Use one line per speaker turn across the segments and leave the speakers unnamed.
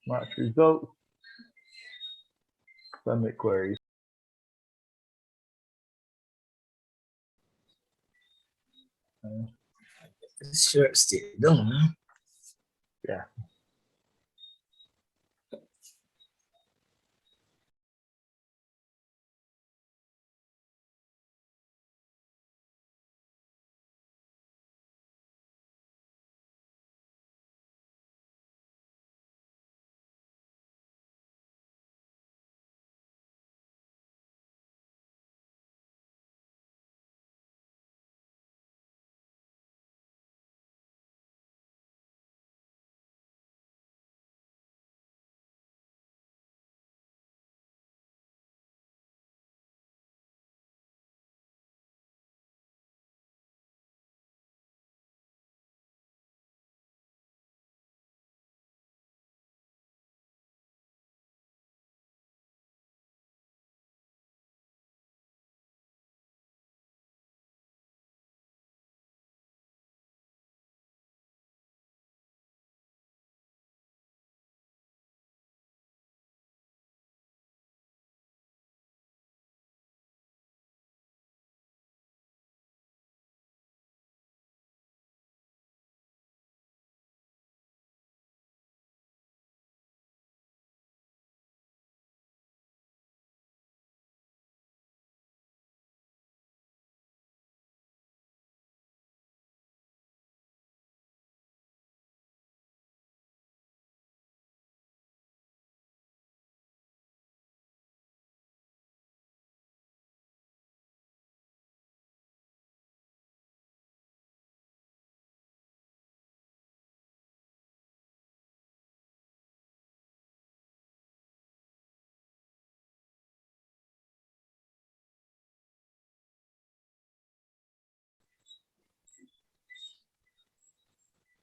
Match results. Submit queries.
Shirt still done, huh?
Yeah.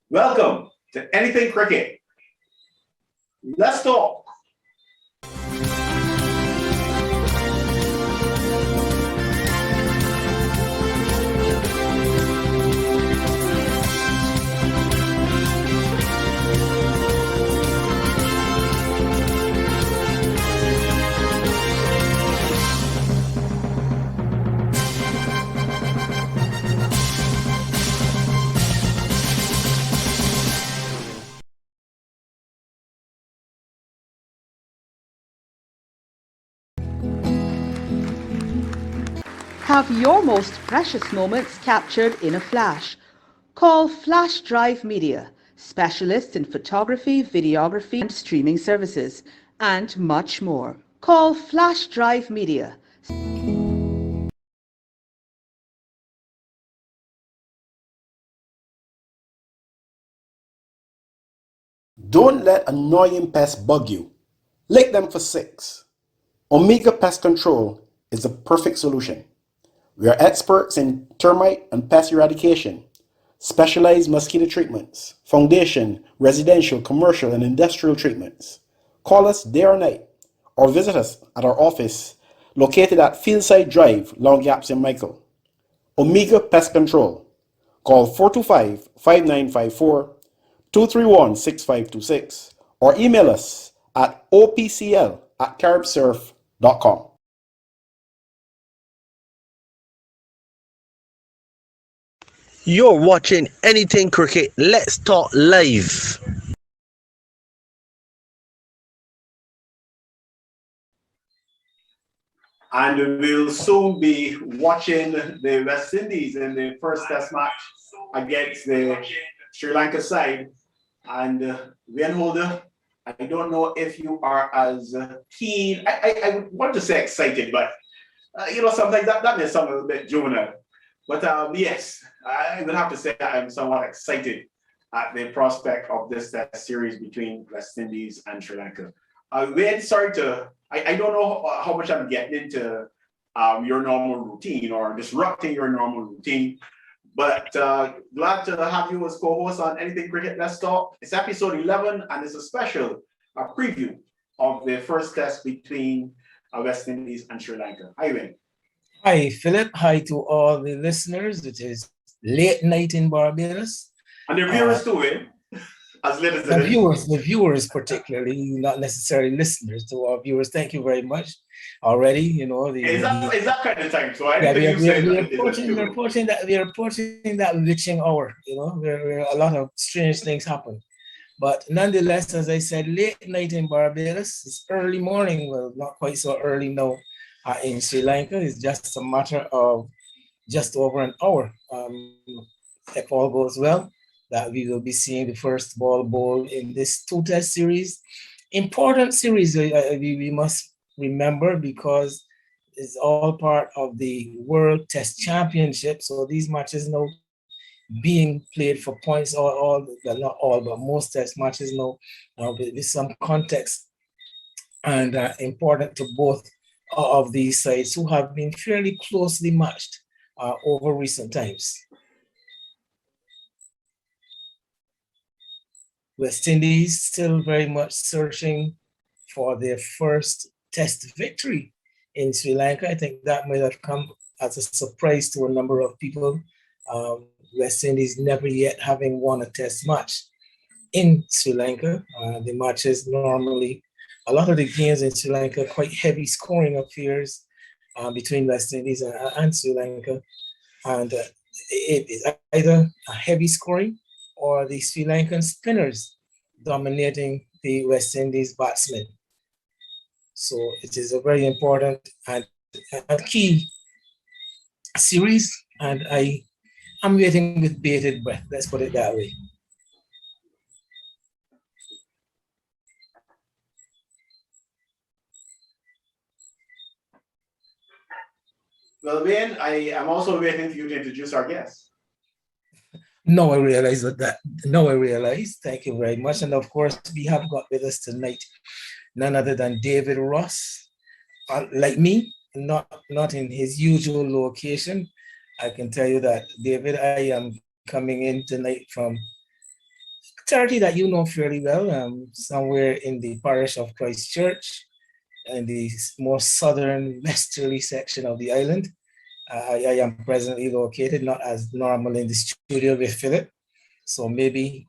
Welcome to Anything Cricket. Let's talk.
Have your most precious moments captured in a flash. Call Flash Drive Media, specialists in photography, videography, and streaming services, and much more. Call Flash Drive Media.
Don't let annoying pests bug you. Lick them for 6. Omega Pest Control is the perfect solution. We are experts in termite and pest eradication, specialized mosquito treatments, foundation, residential, commercial, and industrial treatments. Call us day or night or visit us at our office located at Fieldside Drive, Long Gap, St. Michael. Omega Pest Control. Call 425-5954, 231-6526, or email us at opcl@caribsurf.com.
You're watching Anything Cricket. Let's talk live.
And we'll soon be watching the West Indies in the first test match against the Sri Lanka side. And Wayne Holder, I don't know if you are as keen. I want to say excited, but sometimes that may sound a little bit juvenile. But yes, I would have to say I'm somewhat excited at the prospect of this test series between West Indies and Sri Lanka. Wayne, I don't know how much I'm getting into your normal routine or disrupting your normal routine, but glad to have you as co-host on Anything Cricket Let's Talk. It's episode 11, and it's a special preview of the first test between West Indies and Sri Lanka. Hi, Wayne.
Hi, Philip. Hi to all the listeners. It is late night in Barbados.
And the viewers too, Wayne. as late as
The
it is.
viewers particularly, not necessarily listeners, to our viewers, thank you very much already. You know,
Is that kind of time? So I
yeah,
didn't think you said
we are
is it
approaching,
two?
we are approaching that witching hour, you know, where a lot of strange things happen. But nonetheless, as I said, late night in Barbados, it's early morning, well, not quite so early now in Sri Lanka. It's just a matter of just over an hour. If all goes well, that we will be seeing the first ball bowl in this two-test series. Important series we must remember because it's all part of the World Test Championship. So these matches now being played for points, well, not all, but most test matches now with some context and important to both of these sides who have been fairly closely matched over recent times. West Indies still very much searching for their first test victory in Sri Lanka. I think that might have come as a surprise to a number of people. West Indies never yet having won a test match in Sri Lanka. The matches normally, a lot of the games in Sri Lanka, quite heavy scoring affairs between West Indies and Sri Lanka. And it is either a heavy scoring or the Sri Lankan spinners dominating the West Indies batsmen. So it is a very important and key series, and I'm waiting with bated breath. Let's put it that way.
Well, Wayne, I am also waiting for you to introduce our guest.
Now I realize that. Now I realize. Thank you very much. And of course, we have got with us tonight none other than David Ross. Like me, not in his usual location. I can tell you that, David, I am coming in tonight from a charity that you know fairly well, somewhere in the parish of Christchurch, in the more southern westerly section of the island. I am presently located, not as normal in the studio with Philip. So maybe,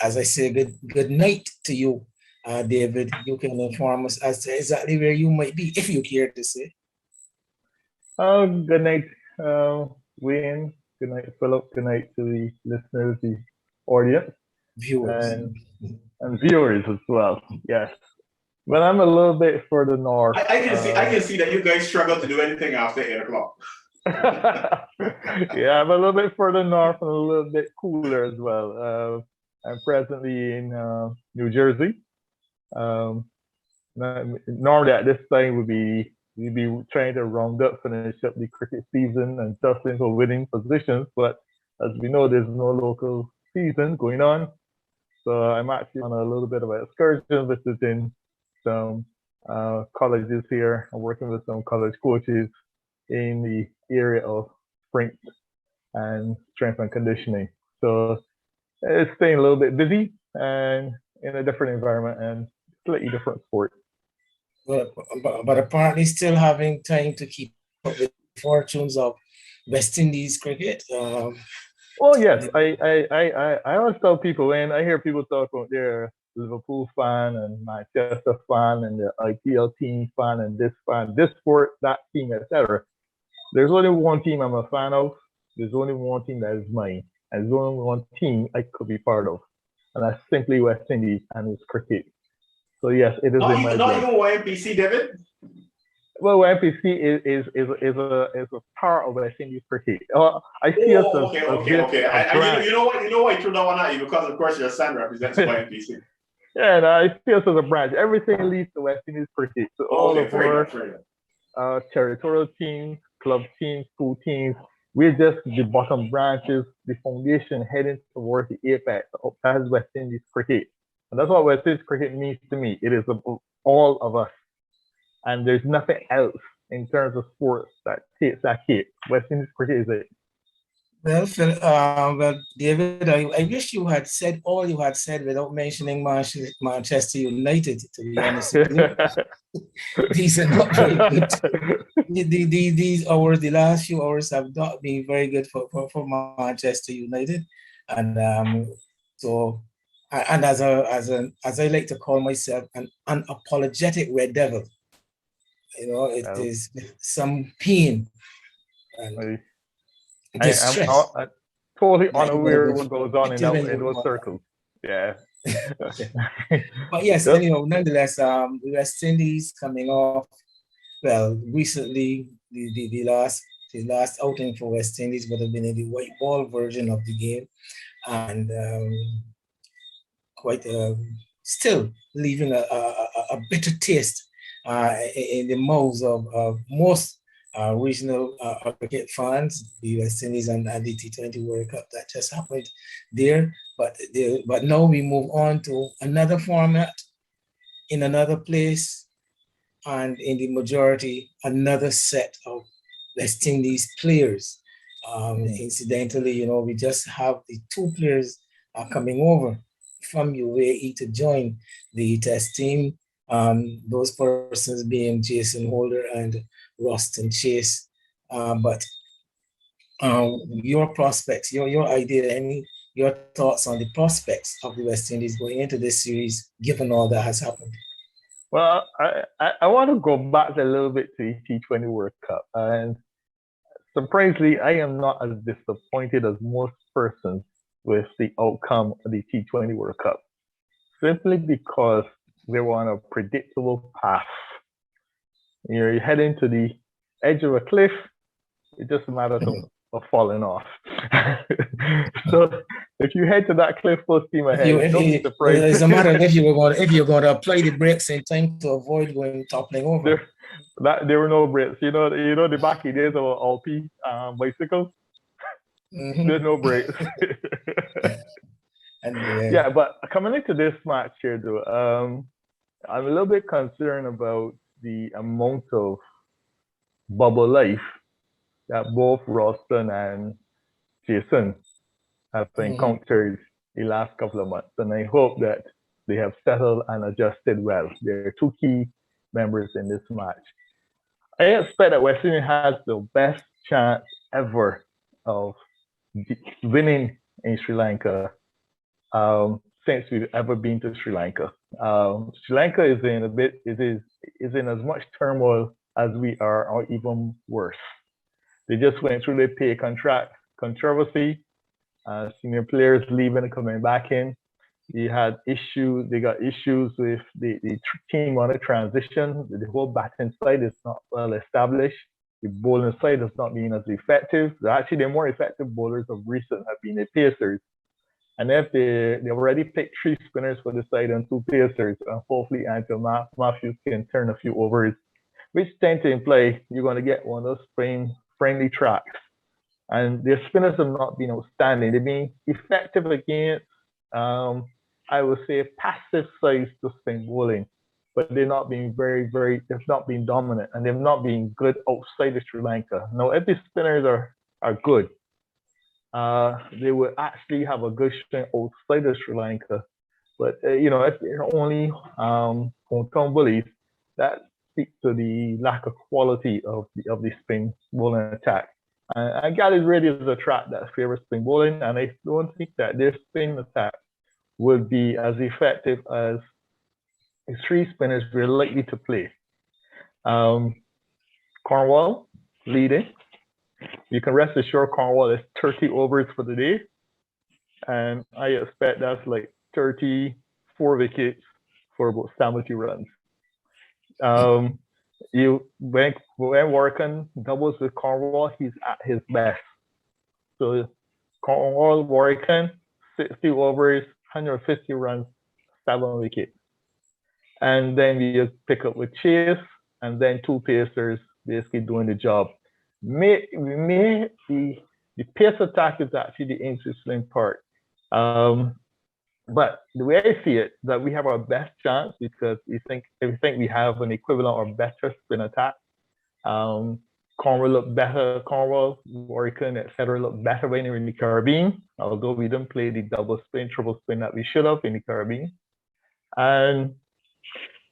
as I say, good night to you, David. You can inform us as to exactly where you might be, if you care to say.
Good night, Wayne. Good night, Philip. Good night to the listeners, the audience,
Viewers.
and viewers as well. Yes. Well, I'm a little bit further north.
I can see that you guys struggle to do anything after 8 o'clock.
Yeah, I'm a little bit further north and a little bit cooler as well. I'm presently in New Jersey. Normally at this time we'd be trying to round up, finish up the cricket season and jostling for winning positions, but as we know, there's no local season going on. So I'm actually on a little bit of an excursion visiting some colleges here. I'm working with some college coaches in the area of strength and strength and conditioning. So it's staying a little bit busy and in a different environment and slightly different sport.
But apparently still having time to keep up with the fortunes of West Indies cricket.
Oh yes, I always tell people when I hear people talk about their Liverpool fan and Manchester fan and the IPL team fan and this fan, this sport, that team, etc. There's only one team I'm a fan of. There's only one team that is mine. And there's only one team I could be part of. And that's simply West Indies and it's cricket. So yes, it is
Not
in my
even
blood.
YMPC, David.
Well, YMPC is a part of West Indies cricket. I see us as
okay. You know what? I threw that one at you because of course your son represents YMPC.
Yeah, and I see us as a branch. Everything leads to West Indies cricket. So all of our territorial teams, club teams, school teams, we're just the bottom branches, the foundation heading towards the apex. That's West Indies cricket. And that's what West Indies cricket means to me. It is all of us. And there's nothing else in terms of sports that takes that hit. West Indies cricket is it.
Well, David, I wish you had said all you had said without mentioning Manchester United, to be honest with you. These are not very good. The last few hours have not been very good for Manchester United. And so And as I like to call myself, an unapologetic red devil. You know, it
Well,
is some pain and
I,
distress
I'm totally
that you gotta
unaware
go
of what
through,
goes on
particularly
in
with
those
all
circles. Yeah.
that. But yes,
Just
anyhow, nonetheless, the West Indies coming off, well, recently the last outing for West Indies would have been in the white ball version of the game, and quite still leaving a bitter taste in the mouths of most regional cricket fans, the West Indies and the T20 World Cup that just happened there. But now we move on to another format in another place, and in the majority, another set of West Indies players. Incidentally, you know, we just have the two players coming over from UAE to join the test team. Those persons being Jason Holder and Roston Chase. But your prospects, your idea, your thoughts on the prospects of the West Indies going into this series, given all that has happened?
well, I want to go back a little bit to the T20 World Cup, and surprisingly, I am not as disappointed as most persons with the outcome of the T20 World Cup, simply because they were on a predictable path. You're heading to the edge of a cliff. It's just a matter of falling off. So if you head to that cliff full steam ahead, don't be surprised.
It's a matter of if you're going to apply the brakes in time to avoid going toppling over.
There were no brakes. You know the back days of LP bicycles.
Mm-hmm.
There's no brakes.
And
Yeah, but coming into this match here, though, I'm a little bit concerned about the amount of bubble life that both Ralston and Jason have encountered the last couple of months, and I hope that they have settled and adjusted well. They're two key members in this match. I expect that West Indies has the best chance ever of winning in Sri Lanka since we've ever been to Sri Lanka. Sri Lanka is in is in as much turmoil as we are, or even worse. They just went through the pay contract controversy, senior players leaving and coming back in. They got issues with the team on a transition. The whole batting side is not well established. The bowling side has not been as effective. Actually, the more effective bowlers of recent have been the pacers. And if they already picked three spinners for the side and two pacers, and hopefully Angel Matthews can turn a few overs, which tend to imply you're going to get one of those friendly tracks. And their spinners have not been outstanding. They've been effective against, I would say, passive sides to spin bowling, but they've not been they've not been dominant, and they've not been good outside of Sri Lanka. Now, if the spinners are good, they would actually have a good strength outside of Sri Lanka. But if they're only hometown bullies, that speaks to the lack of quality of the spin bowling attack. And Galley's really is a track that favors spin bowling, and I don't think that their spin attack would be as effective as the three spinners we're likely to play. Cornwall leading. You can rest assured Cornwall is 30 overs for the day, and I expect that's like 34 wickets for about 70 runs. When Warrican doubles with Cornwall, he's at his best. So Cornwall, Warrican, 60 overs, 150 runs, 7 wickets. And then we pick up with Chase, and then two pacers basically doing the job. The pace attack is actually the interesting part. But the way I see it, that we have our best chance because we think we have an equivalent or better spin attack. Cornwall look better. Cornwall, Warrican, etc. look better when they're in the Caribbean, although we didn't play the double spin, triple spin that we should have in the Caribbean. And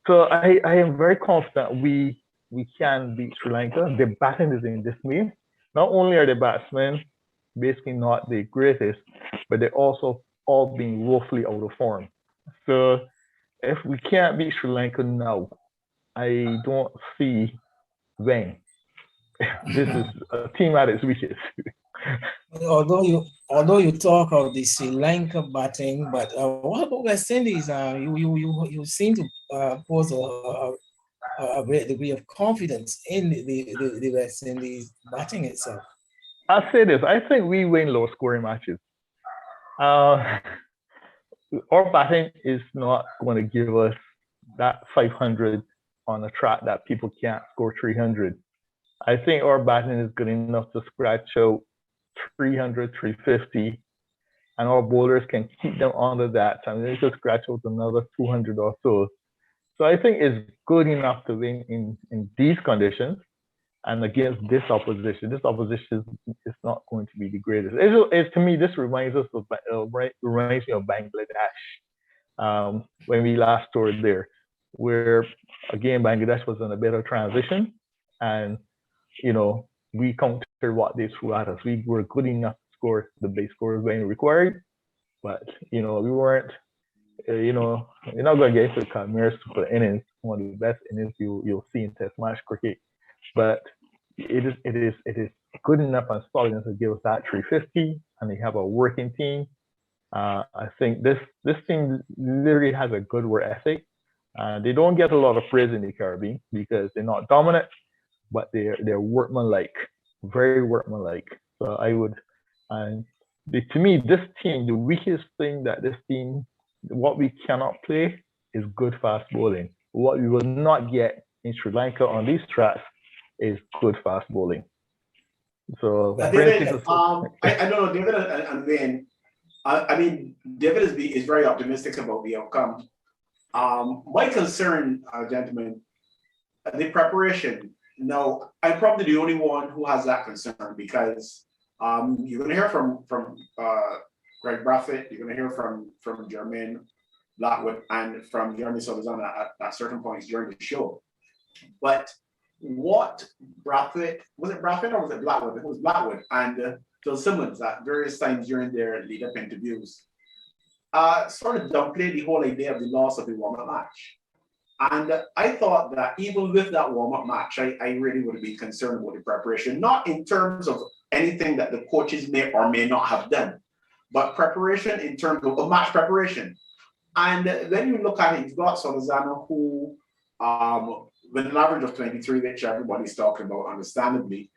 so I am very confident we can beat Sri Lanka. The batting is in dismay. Not only are the batsmen basically not the greatest, but they also all being woefully out of form. So if we can't beat Sri Lanka now, I don't see when. This is a team at its weakest.
Although you talk of the Sri Lanka batting, but what about West Indies? You seem to pose a great degree of confidence in the West Indies batting itself.
I'll say this: I think we win low-scoring matches. Uh, our batting is not going to give us that 500 on a track that people can't score 300. I think our batting is good enough to scratch out 300, 350, and our bowlers can keep them under that. I mean, they just scratch out another 200 or so. So I think it's good enough to win in these conditions and against this opposition. This opposition is not going to be the greatest. To me, this reminds me of Bangladesh when we last toured there, where again Bangladesh was in a better transition, and we countered what they threw at us. We were good enough to score the base scores when required, but we weren't. You're not going to get into the Khmer's super innings, one of the best innings you'll see in Test match cricket, but it is good enough and solid enough to give us that 350, and they have a working team. I think this team literally has a good work ethic. They don't get a lot of praise in the Caribbean because they're not dominant, but they're workmanlike, very workmanlike. So I would, and to me, this team, the weakest thing that this team, what we cannot play is good fast bowling. What we will not get in Sri Lanka on these tracks is good fast bowling. So
David, I don't know, David and Wayne. I mean, David is very optimistic about the outcome. My concern, gentlemen, the preparation. No, I'm probably the only one who has that concern because you're going to hear from Greg Brathwaite, you're going to hear from Jermaine Blackwood and from Jeremy Sullivan at certain points during the show. But what Brathwaite, was it Brathwaite or was it Blackwood? It was Blackwood and Phil Simmons at various times during their lead-up interviews sort of downplayed the whole idea of the loss of the warm-up match. And I thought that even with that warm-up match, I really would be concerned about the preparation, not in terms of anything that the coaches may or may not have done, but preparation in terms of match preparation. And then you look at it, you've got Solozano, who, with an average of 23, which everybody's talking about, understandably.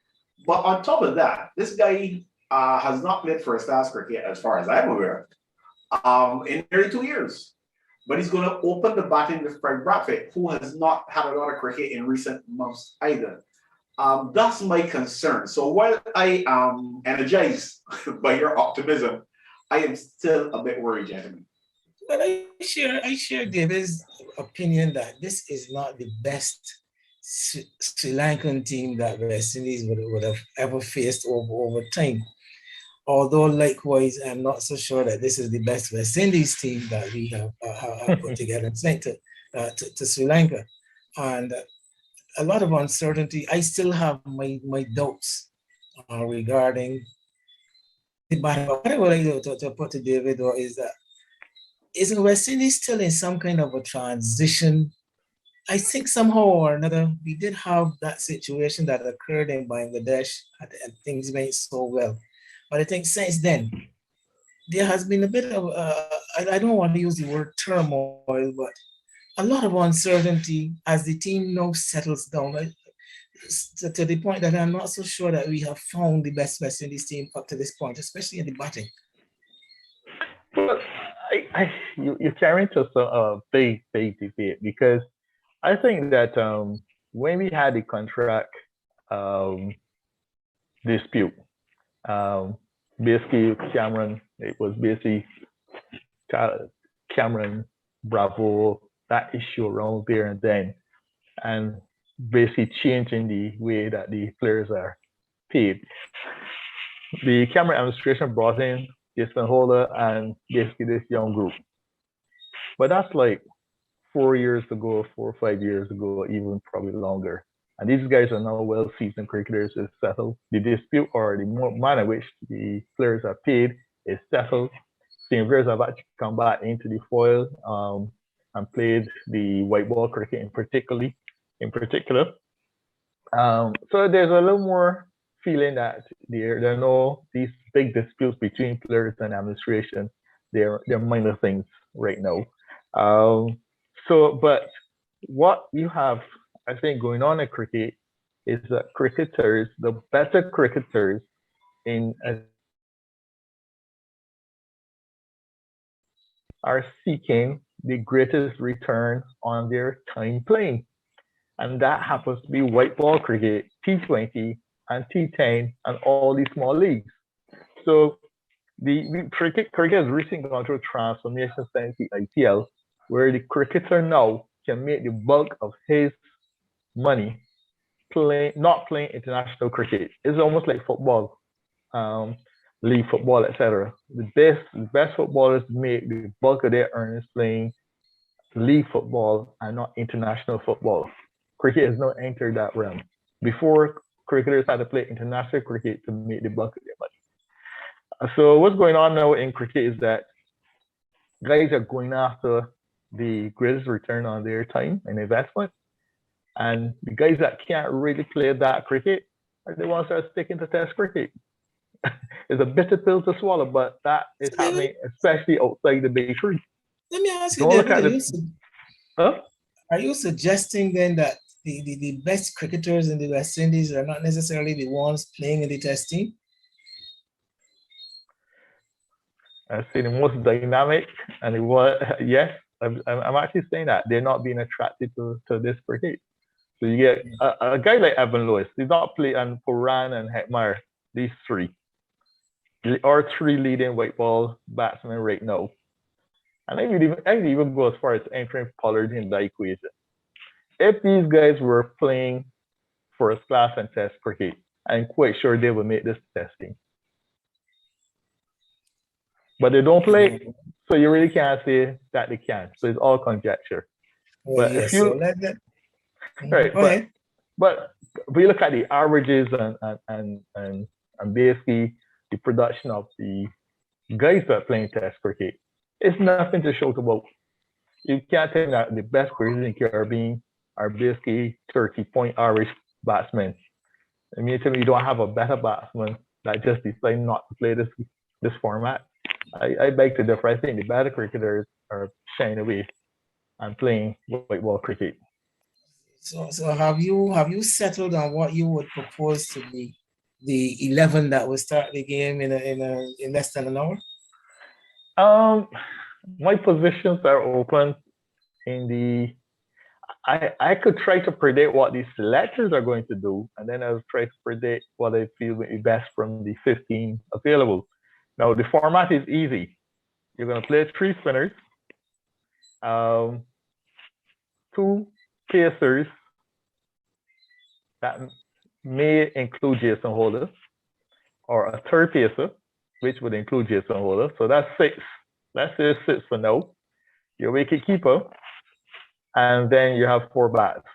But on top of that, this guy has not played first-class cricket, as far as I'm aware, in nearly 2 years. But he's going to open the batting with Craig Brathwaite, who has not had a lot of cricket in recent months either. That's my concern. So while I am energized by your optimism, I am still a bit worried, gentlemen.
But I share David's opinion that this is not the best Sri Lankan team that West Indies would have ever faced over time. Although likewise, I'm not so sure that this is the best West Indies team that we have put together and sent to Sri Lanka. And a lot of uncertainty. I still have my doubts regarding the battle. What I would like to put to David is that isn't West Indies still in some kind of a transition? I think somehow or another, we did have that situation that occurred in Bangladesh and things went so well. But I think since then, there has been a bit of, I don't want to use the word turmoil, but a lot of uncertainty as the team now settles down to the point that I'm not so sure that we have found the best West Indies team up to this point, especially in the batting.
Well, you're carrying to a big debate because I think that when we had the contract dispute, basically Cameron, it was basically Cameron, Bravo, that issue around there and then, and basically changing the way that the players are paid. The Cameron administration brought in Jason Holder and basically this young group. But that's like 4 years ago, 4 or 5 years ago, even probably longer. And these guys are now well-seasoned cricketers. It's settled. The dispute or the manner in which the players are paid is settled. senior players have actually come back into the foil and played the white ball cricket in particular. So there's a little more feeling that there are no these big disputes between players and administration. They're minor things right now. But what you have, I think, going on in cricket is that cricketers, the better cricketers in are seeking the greatest return on their time playing. And that happens to be white ball cricket, T20 and T10 and all these small leagues. So the cricket has recently gone through a transformation since the IPL, where the cricketer now can make the bulk of his money not playing international cricket. It's almost like football, league football, etc. The best footballers make the bulk of their earnings playing league football and not international football. Cricket has now entered that realm. Before, cricketers had to play international cricket to make the bulk of their money. So what's going on now in cricket is that guys are going after the greatest return on their time and investment. And the guys that can't really play that cricket are the ones that are sticking to test cricket. It's a bitter pill to swallow, but that is happening, especially outside the big three.
Let me ask you,
Don't look
David,
at
are you suggesting then that the best cricketers in the West Indies are not necessarily the ones playing in the test team?
I say the most dynamic, and it was yes. I'm actually saying that they're not being attracted to this cricket. So you get a guy like Evan Lewis. He's not playing, and Puran and Hetmyer, these three are three leading white ball batsmen right now. And I would even go as far as entering Pollard in the equation. If these guys were playing first class and test cricket, I'm quite sure they would make this testing. But they don't play, so you really can't say that they can. So it's all conjecture.
Well,
but
yes,
if you
so let that,
right,
go ahead.
but we look at the averages and basically the production of the guys that are playing test cricket, it's nothing to shout about. You can't tell me that the best cricketers in the Caribbean are basically 30-point average batsmen. I mean, tell me you don't have a better batsman that just decide not to play this format. I beg to differ. I think the better cricketers are shying away and playing white ball cricket.
So have you settled on what you would propose to be the 11 that will start the game in less than an hour?
My positions are open in the. I could try to predict what the selectors are going to do, and then I'll try to predict what I feel would be best from the 15 available. Now the format is easy. You're going to play 3 spinners, 2 pacers that may include Jason Holder, or a third pacer, which would include Jason Holder. So that's 6. Let's say 6 for now. Your wicket keeper, and then you have 4 bats.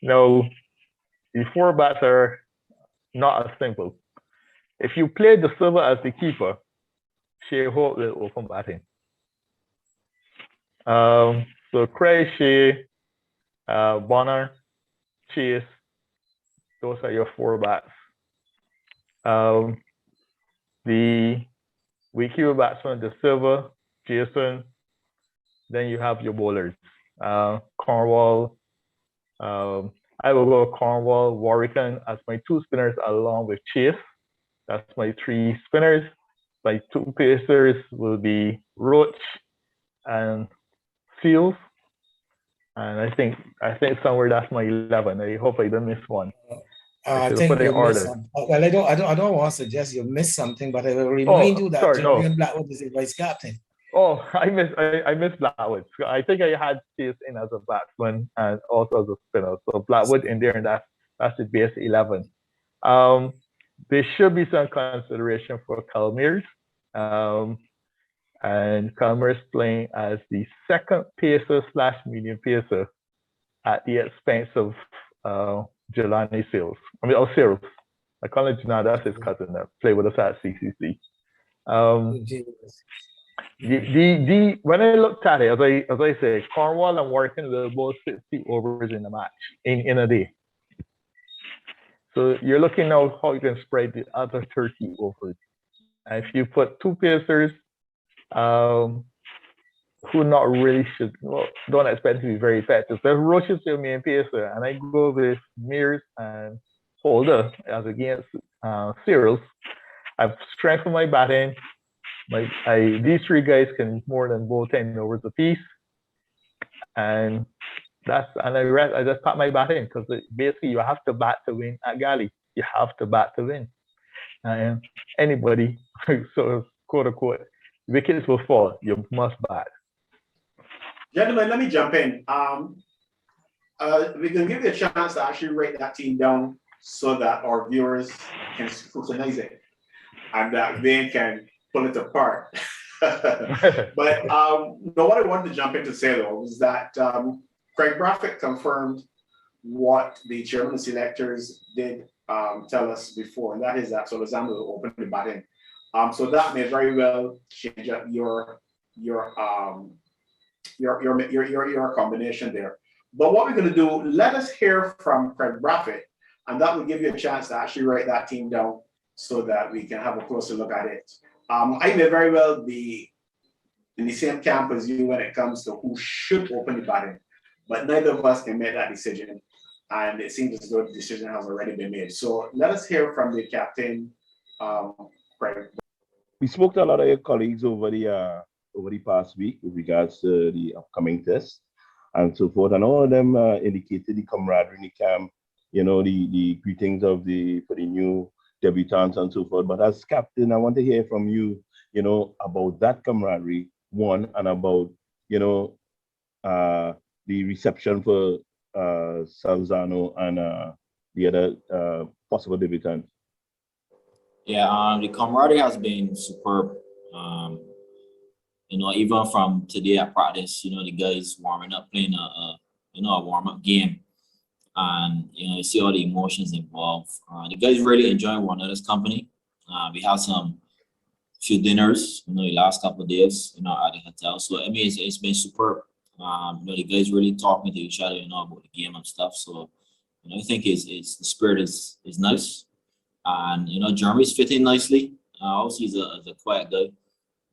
Now, the 4 bats are not as simple. If you play the silver as the keeper, Shea Hope will open batting. So Craig, Shea, Bonner, Chase, those are your 4 bats. The wicket batsman, the silver, Jason. Then you have your bowlers, Cornwall. I will go Cornwall, Warwickon as my 2 spinners along with Chase. That's my 3 spinners. My 2 pacers will be Roach and Seals. And I think somewhere that's my 11. I hope I don't miss one.
I think you missed something. Well, I don't want to suggest you missed something, but I will remind you that Julian Blackwood is the vice captain.
Oh, I missed Blackwood. I think I had Chase in as a batsman and also as a spinner. So Blackwood in there, and that's the base 11. There should be some consideration for Calmeers. And Calmeers playing as the second pacer / medium pacer at the expense of Jelani Seals. Seals. I call it Jelani, that's his cousin that played with us at CCC. When I looked at it, as I say, Cornwall and Working will both 60 overs in a match in a day. So you're looking now how you can spread the other 30 overs. And if you put two pacers, who not really should, well, don't expect to be very effective. So if Roach is your main pacer, and I go with Mears and Holder as against Cyrils, I've strengthened my batting. These three guys can more than bowl 10 overs apiece, and I just pat my batting because basically you have to bat to win at Galley. You have to bat to win. And anybody, so quote unquote, wickets will fall. You must bat.
Gentlemen, let me jump in. We can give you a chance to actually write that team down so that our viewers can scrutinize it and that they can pull it apart. But what I wanted to jump in to say though was that Craig Braffett confirmed what the chairman of selectors did tell us before, and that is that Solozano will open the batting. So that may very well change up your combination there. But what we're going to do, let us hear from Craig Braffett, and that will give you a chance to actually write that team down so that we can have a closer look at it. I may very well be in the same camp as you when it comes to who should open the batting, but neither of us can make that decision, and it seems as though the decision has already been made. So let us hear from the captain, Craig.
We spoke to a lot of your colleagues over the past week with regards to the upcoming test and so forth, and all of them indicated the camaraderie in the camp, the greetings for the new debutants and so forth. But as captain, I want to hear from you, about that camaraderie, one, and about, the reception for Salzano and the other possible debutant.
Yeah, the camaraderie has been superb. Even from today at practice, the guys warming up, playing a warm-up game. And, you see all the emotions involved. The guys really enjoying one another's company. We had few dinners, the last couple of days, at the hotel. So, I mean, it's been superb. The guys really talking to each other, about the game and stuff. So, I think the spirit is nice. And, Jeremy's fitting nicely. Obviously, he's a quiet guy,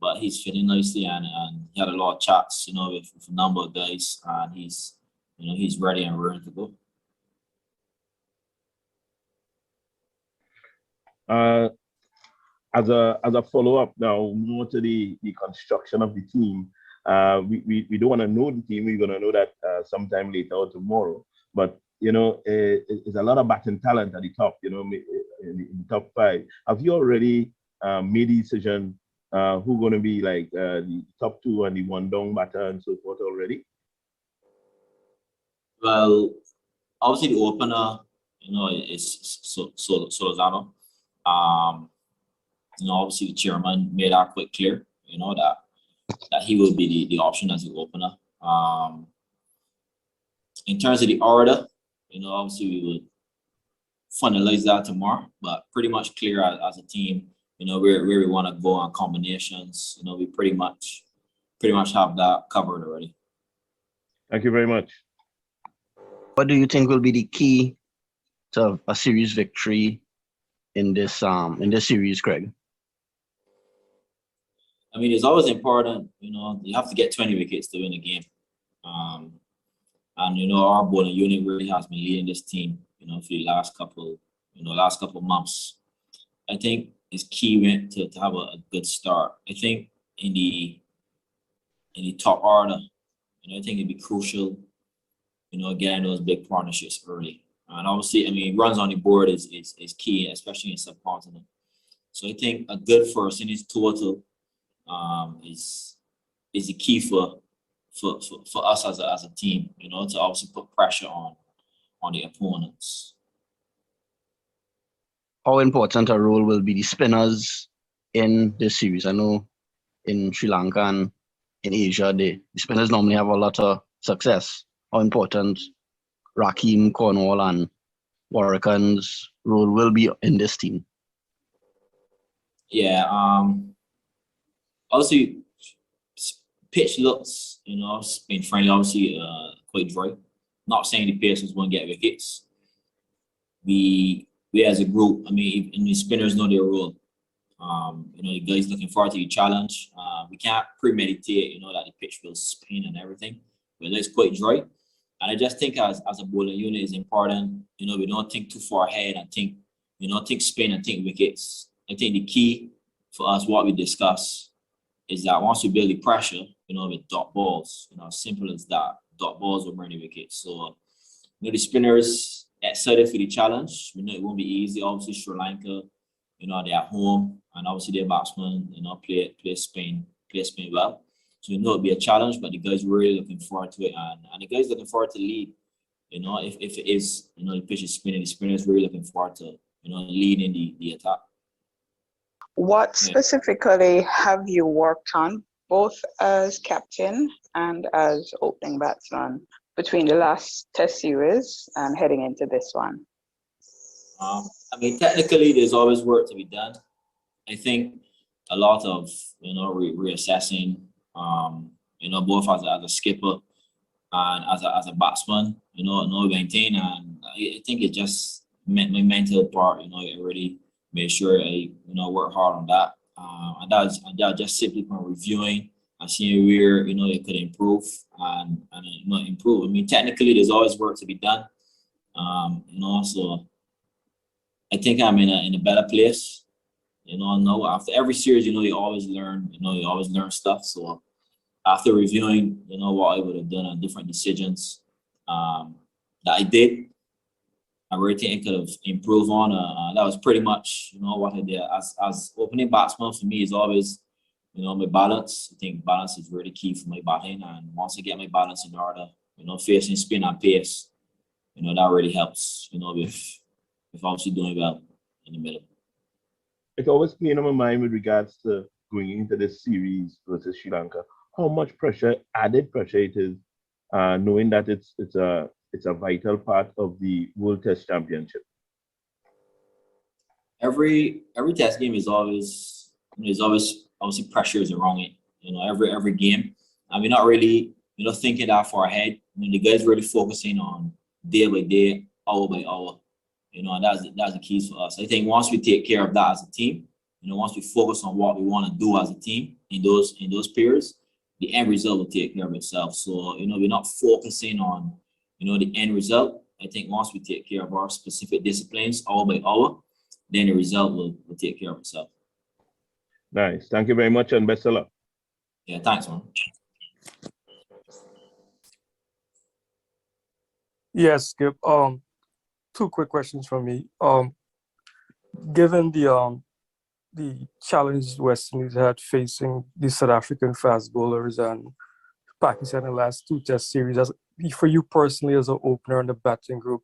but he's fitting nicely. And he had a lot of chats, with a number of guys. And he's ready and ready to go.
As a follow-up now, more to the construction of the team, we don't want to know the team. We're going to know that sometime later or tomorrow. But, it's a lot of batting talent at the top, in the top five. Have you already made the decision who's going to be like the top two and the one-down batter and so forth already?
Well, obviously the opener, is Solozano. Obviously the chairman made that quite clear, that he will be the option as the opener. In terms of the order, obviously we would finalize that tomorrow, but pretty much clear as a team, where we want to go on combinations. We pretty much have that covered already.
Thank you very much.
What do you think will be the key to a series victory in this series, Craig?
I mean, it's always important, you have to get 20 wickets to win a game. And our bowling unit really has been leading this team, for the last couple months. I think it's key to have a good start. I think in the top order, I think it'd be crucial, getting those big partnerships early. And obviously, I mean, runs on the board is key, especially in subcontinent. So I think a good first innings total is the key for us as a team, to obviously put pressure on the opponents.
How important a role will be the spinners in this series? I know in Sri Lanka and in Asia, the spinners normally have a lot of success. How important Raheem, Cornwall, and Warrican's role will be in this team?
Yeah, obviously pitch looks, spin friendly, obviously quite dry. Not saying the Pacers won't get wickets. We as a group, and the spinners know their role. The guys looking forward to the challenge. We can't premeditate, that the pitch will spin and everything, but it's quite dry. And I just think as a bowling unit is important, we don't think too far ahead and think spin and think wickets. I think the key for us, what we discuss, is that once we build the pressure, with dot balls, as simple as that, dot balls will bring the wickets. So, the spinners excited for the challenge. We know it won't be easy. Obviously, Sri Lanka, they're at home, and obviously their batsmen, play Spain well. So it'll be a challenge, but the guys really looking forward to it, and the guys looking forward to lead. If it is, the pitch is spinning, the spinners really looking forward to, leading the attack.
What specifically have you worked on, both as captain and as opening batsman, between the last test series and heading into this one?
Technically, there's always work to be done. I think a lot of, reassessing, both as a skipper and as a batsman, maintain. And I think it just my mental part, I already made sure I, work hard on that. And that just simply from reviewing and seeing where, it could improve and improve. Technically, there's always work to be done. So I think I'm in a better place. Now after every series, you always learn, stuff. So after reviewing, what I would have done on different decisions that I did, I really think I could have improved on. That was pretty much, what I did. As opening batsman for me is always, my balance. I think balance is really key for my batting. And once I get my balance in order, facing spin and pace, that really helps, with obviously doing well in the middle.
It's always playing on my mind with regards to going into this series versus Sri Lanka. How much added pressure it is, knowing that it's a vital part of the World Test Championship.
Every test game is always obviously pressures around it. Every game, and we're not really thinking that far ahead. The guys really focusing on day by day, hour by hour. And that's the keys for us. I think once we take care of that as a team, once we focus on what we want to do as a team in those periods, the end result will take care of itself. So, we're not focusing on, the end result. I think once we take care of our specific disciplines hour by hour, then the result will take care of itself.
Nice. Thank you very much and best of luck.
Yeah, thanks, man.
Yes, Skip. Two quick questions from me. Given the challenges West Indies had facing the South African fast bowlers and Pakistan in the last two test series, for you personally as an opener in the batting group,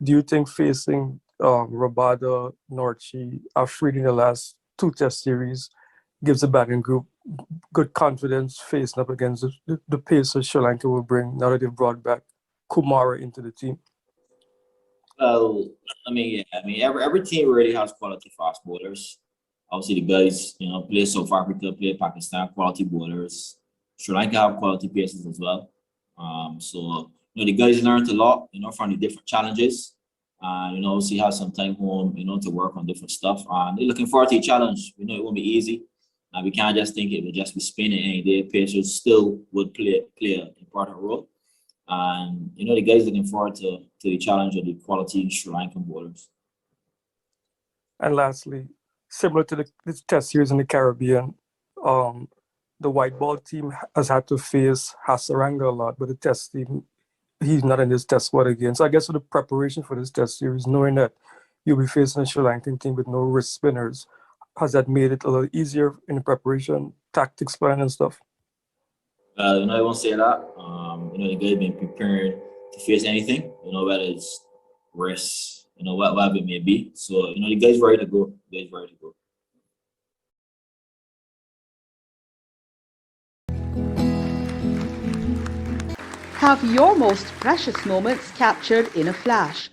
do you think facing Rabada, Norchi, Afridi in the last two test series gives the batting group good confidence facing up against the Pacers Sri Lanka will bring now that they've brought back Kumara into the team?
Well, every team already has quality fast bowlers. Obviously, the guys, play South Africa, play Pakistan, quality bowlers. Sri Lanka have quality pacers as well. So, the guys learned a lot, from the different challenges. Obviously have some time home, to work on different stuff. And they're looking forward to the challenge. We know it won't be easy. And we can't just think it will just be spinning any day. Pacers still would play an important role. And, the guys looking forward to the challenge of the quality Sri Lankan bowlers.
And lastly, similar to the test series in the Caribbean, the white ball team has had to face Hasaranga a lot, but the test team, he's not in this test squad again. So I guess for the preparation for this test series, knowing that you'll be facing a Sri Lankan team with no wrist spinners, has that made it a little easier in the preparation, tactics plan and stuff?
I won't say that. The guys been preparing to face anything, whether it's wrist, whatever it may be. So, the guys ready to go.
Have your most precious moments captured in a flash.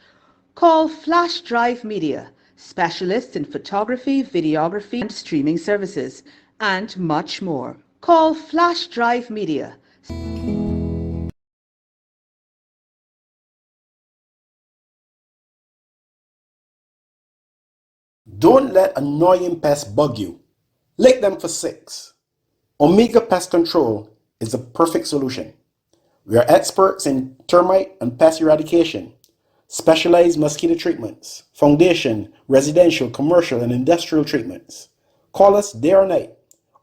Call Flash Drive Media, specialists in photography, videography, and streaming services, and much more. Call Flash Drive Media.
Don't let annoying pests bug you. Lick them for 6. Omega Pest Control is the perfect solution. We are experts in termite and pest eradication, specialized mosquito treatments, foundation, residential, commercial, and industrial treatments. Call us day or night,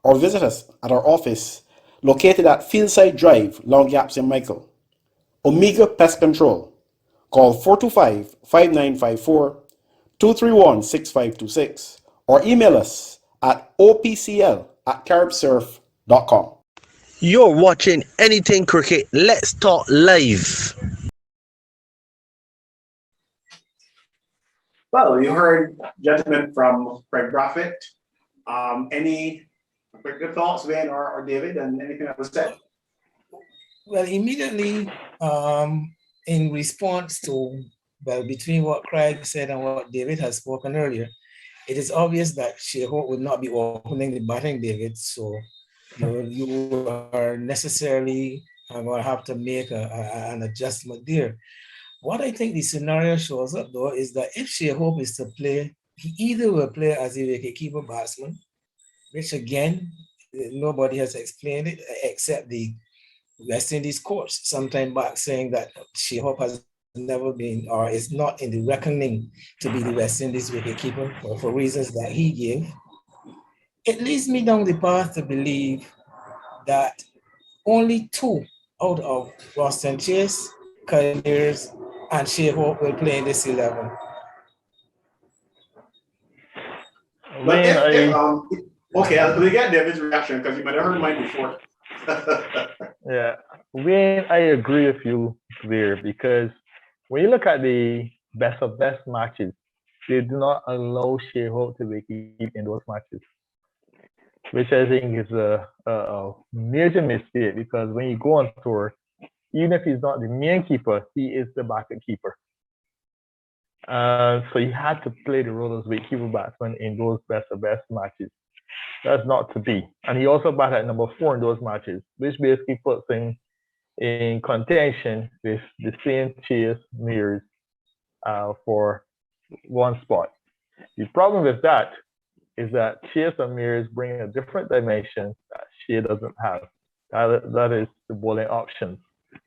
or visit us at our office located at Fieldside Drive, Long Gap, St. Michael. Omega Pest Control. Call 425-5954, 231-6526, or email us at opcl@caribsurf.com.
You're watching Anything Cricket. Let's talk live.
Well, you heard, gentlemen, from Craig Braffett. Any quick thoughts, Wayne or David, and anything that was said?
Well, immediately in response to, well, between what Craig said and what David has spoken earlier, it is obvious that Shea-Hope would not be opening the batting, David. So you are necessarily going to have to make an adjustment there. What I think the scenario shows up, though, is that if Shea-Hope is to play, he either will play as a wicketkeeper batsman, which again, nobody has explained it except the West Indies coach sometime back saying that Shea-Hope has never been or is not in the reckoning to be the West Indies wicketkeeper for reasons that he gave. It leads me down the path to believe that only 2 out of Roston Chase, Mears, and Shea-Hope will play in this 11.
But okay, we get David's reaction because you might have heard mine before.
Yeah, Wayne, I agree with you there because when you look at the best of best matches, they do not allow Shea-Hope to keep in those matches, which I think is a major mistake because when you go on tour, even if he's not the main keeper, he is the backup keeper. So he had to play the role as wicketkeeper batsman in those best of best matches. That's not to be. And he also batted at number 4 in those matches, which basically puts him in contention with the same Chase Mears for one spot. The problem with that is that Chase and Mears bring a different dimension that Shea doesn't have. That is the bowling options,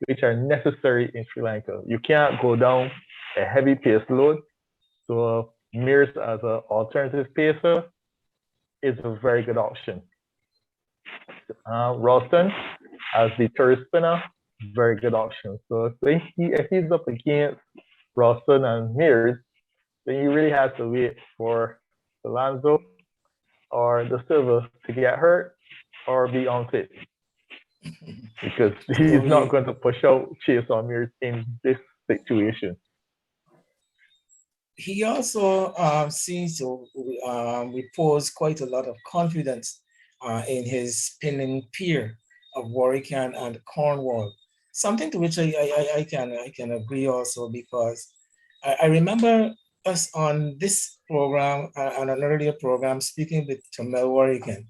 which are necessary in Sri Lanka. You can't go down a heavy pace load. So Mears as an alternative pacer is a very good option. Ralston as the third spinner, very good option. So if he's up against Ralston and Mears, then you really have to wait for Alonso or the Silva to get hurt or be unfit. Because he's not going to push out Chase or Mears in this situation.
He also seems to repose quite a lot of confidence in his spinning peer of Warwican and Cornwall. Something to which I can agree also because I remember us on this program and an earlier program speaking with Jamel Warwican.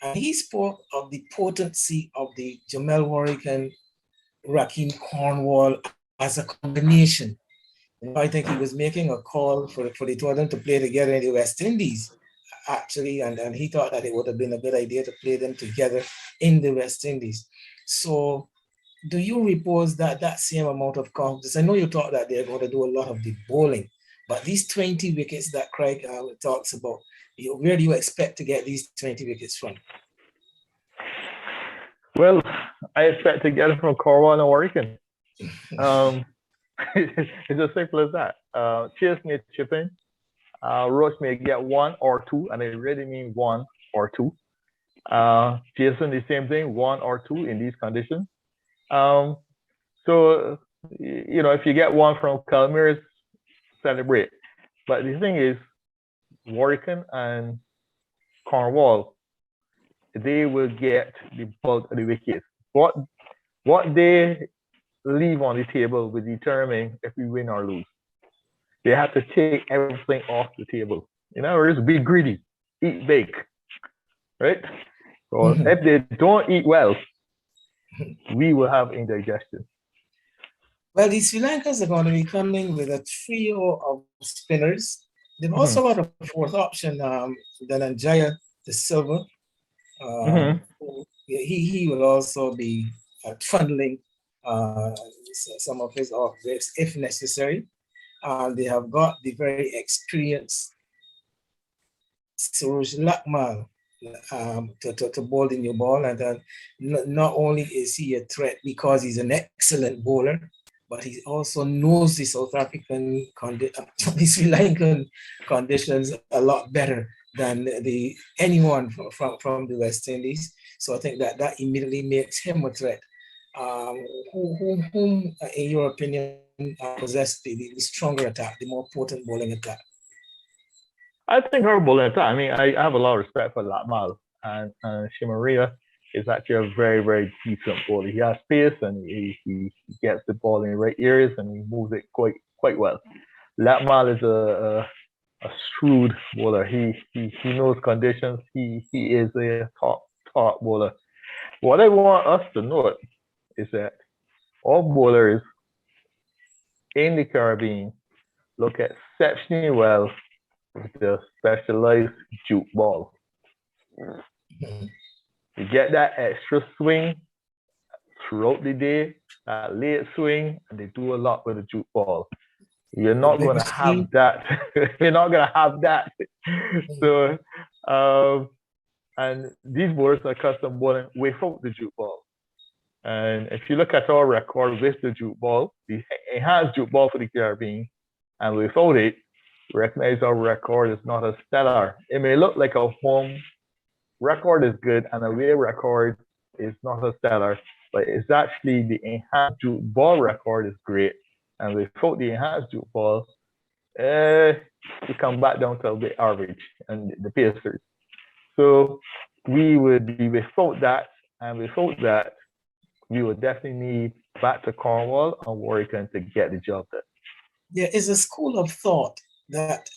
And he spoke of the potency of the Jamel Warwican Rakeem Cornwall as a combination. I think he was making a call for the two of them to play together in the West Indies, actually, and he thought that it would have been a good idea to play them together in the West Indies. So do you repose that same amount of confidence? I know you thought that they're going to do a lot of the bowling, but these 20 wickets that Craig talks about, where do you expect to get these 20 wickets from?
Well, I expect to get it from Cornwall and Warwican. It's as simple as that. Chase may chip in. Roach may get 1 or 2, and I really mean 1 or 2. Jason, the same thing, 1 or 2 in these conditions. So, if you get 1 from Calmeers, celebrate. But the thing is, Warwican and Cornwall, they will get the bulk of the wickets. What they leave on the table will determine if we win or lose. They have to take everything off the table. In other words, be greedy, eat big, right? So if they don't eat well, we will have indigestion.
Well, the Sri Lankans are going to be coming with a trio of spinners. They've also got a fourth option, Dhananjaya the Silver. He will also be funneling some of his offs if necessary. They have got the very experienced Suraj Lakmal to bowl the new ball. And then not only is he a threat because he's an excellent bowler, but he also knows the South African, the Sri Lankan conditions a lot better than anyone from the West Indies. So I think that immediately makes him a threat. Whom, in your opinion, possess the stronger attack, the more potent bowling attack?
I think her bowling attack. I mean, I have a lot of respect for Lakmal, and Shimaria is actually a very, very decent bowler. He has pace and he gets the ball in the right areas and he moves it quite well. Lakmal is a shrewd bowler. He knows conditions. He is a top bowler. What I want us to note is that all bowlers in the Caribbean look exceptionally well with the specialized juke ball. You get that extra swing throughout the day, that late swing, and they do a lot with the juke ball. You're not going to have that. You're not going to have that. So, and these bowlers are custom bowling without the juke ball. And if you look at our record with the juke ball, the enhanced juke ball for the Caribbean, and without it, recognize our record is not as stellar. It may look like a home record is good and a away record is not as stellar, but it's actually the enhanced juke ball record is great. And without the enhanced juke ball, you come back down to a bit average and the Pacers. So we would be without that, and without that, we would definitely need back to Cornwall and Warrington to get the job done.
There is a school of thought that